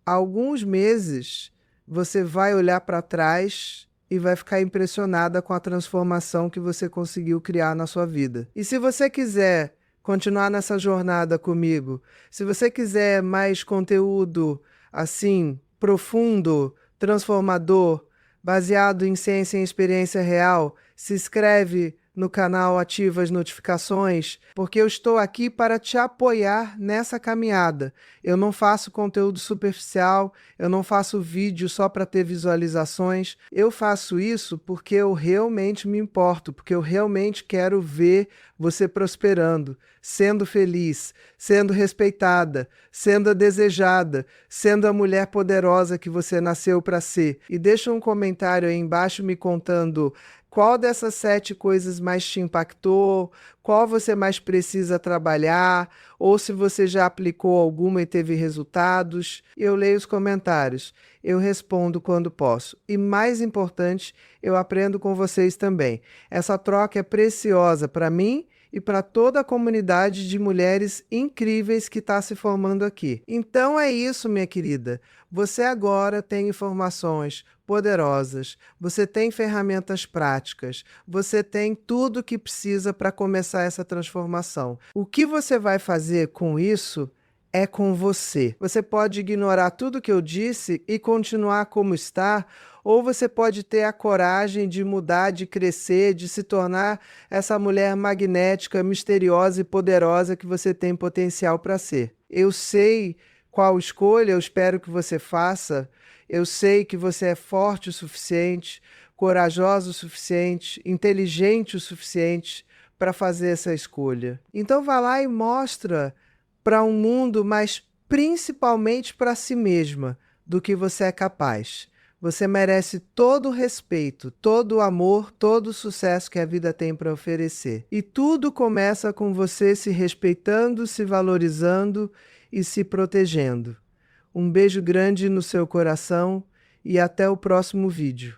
Speaker 1: a alguns meses, você vai olhar para trás e vai ficar impressionada com a transformação que você conseguiu criar na sua vida. E se você quiser continuar nessa jornada comigo, se você quiser mais conteúdo assim, profundo, transformador, baseado em ciência e experiência real, se inscreve no canal, ativa as notificações, porque eu estou aqui para te apoiar nessa caminhada. Eu não faço conteúdo superficial, eu não faço vídeo só para ter visualizações. Eu faço isso porque eu realmente me importo, porque eu realmente quero ver você prosperando, sendo feliz, sendo respeitada, sendo a desejada, sendo a mulher poderosa que você nasceu para ser. E deixa um comentário aí embaixo me contando qual dessas 7 coisas mais te impactou, qual você mais precisa trabalhar, ou se você já aplicou alguma e teve resultados. Eu leio os comentários, eu respondo quando posso. E mais importante, eu aprendo com vocês também. Essa troca é preciosa para mim e para toda a comunidade de mulheres incríveis que está se formando aqui. Então é isso, minha querida. Você agora tem informações poderosas, você tem ferramentas práticas, você tem tudo o que precisa para começar essa transformação. O que você vai fazer com isso é com você. Você pode ignorar tudo que eu disse e continuar como está, ou você pode ter a coragem de mudar, de crescer, de se tornar essa mulher magnética, misteriosa e poderosa que você tem potencial para ser. Eu sei qual escolha eu espero que você faça. Eu sei que você é forte o suficiente, corajosa o suficiente, inteligente o suficiente para fazer essa escolha. Então vá lá e mostra para um mundo, mas principalmente para si mesma, do que você é capaz. Você merece todo o respeito, todo o amor, todo o sucesso que a vida tem para oferecer. E tudo começa com você se respeitando, se valorizando e se protegendo. Um beijo grande no seu coração e até o próximo vídeo.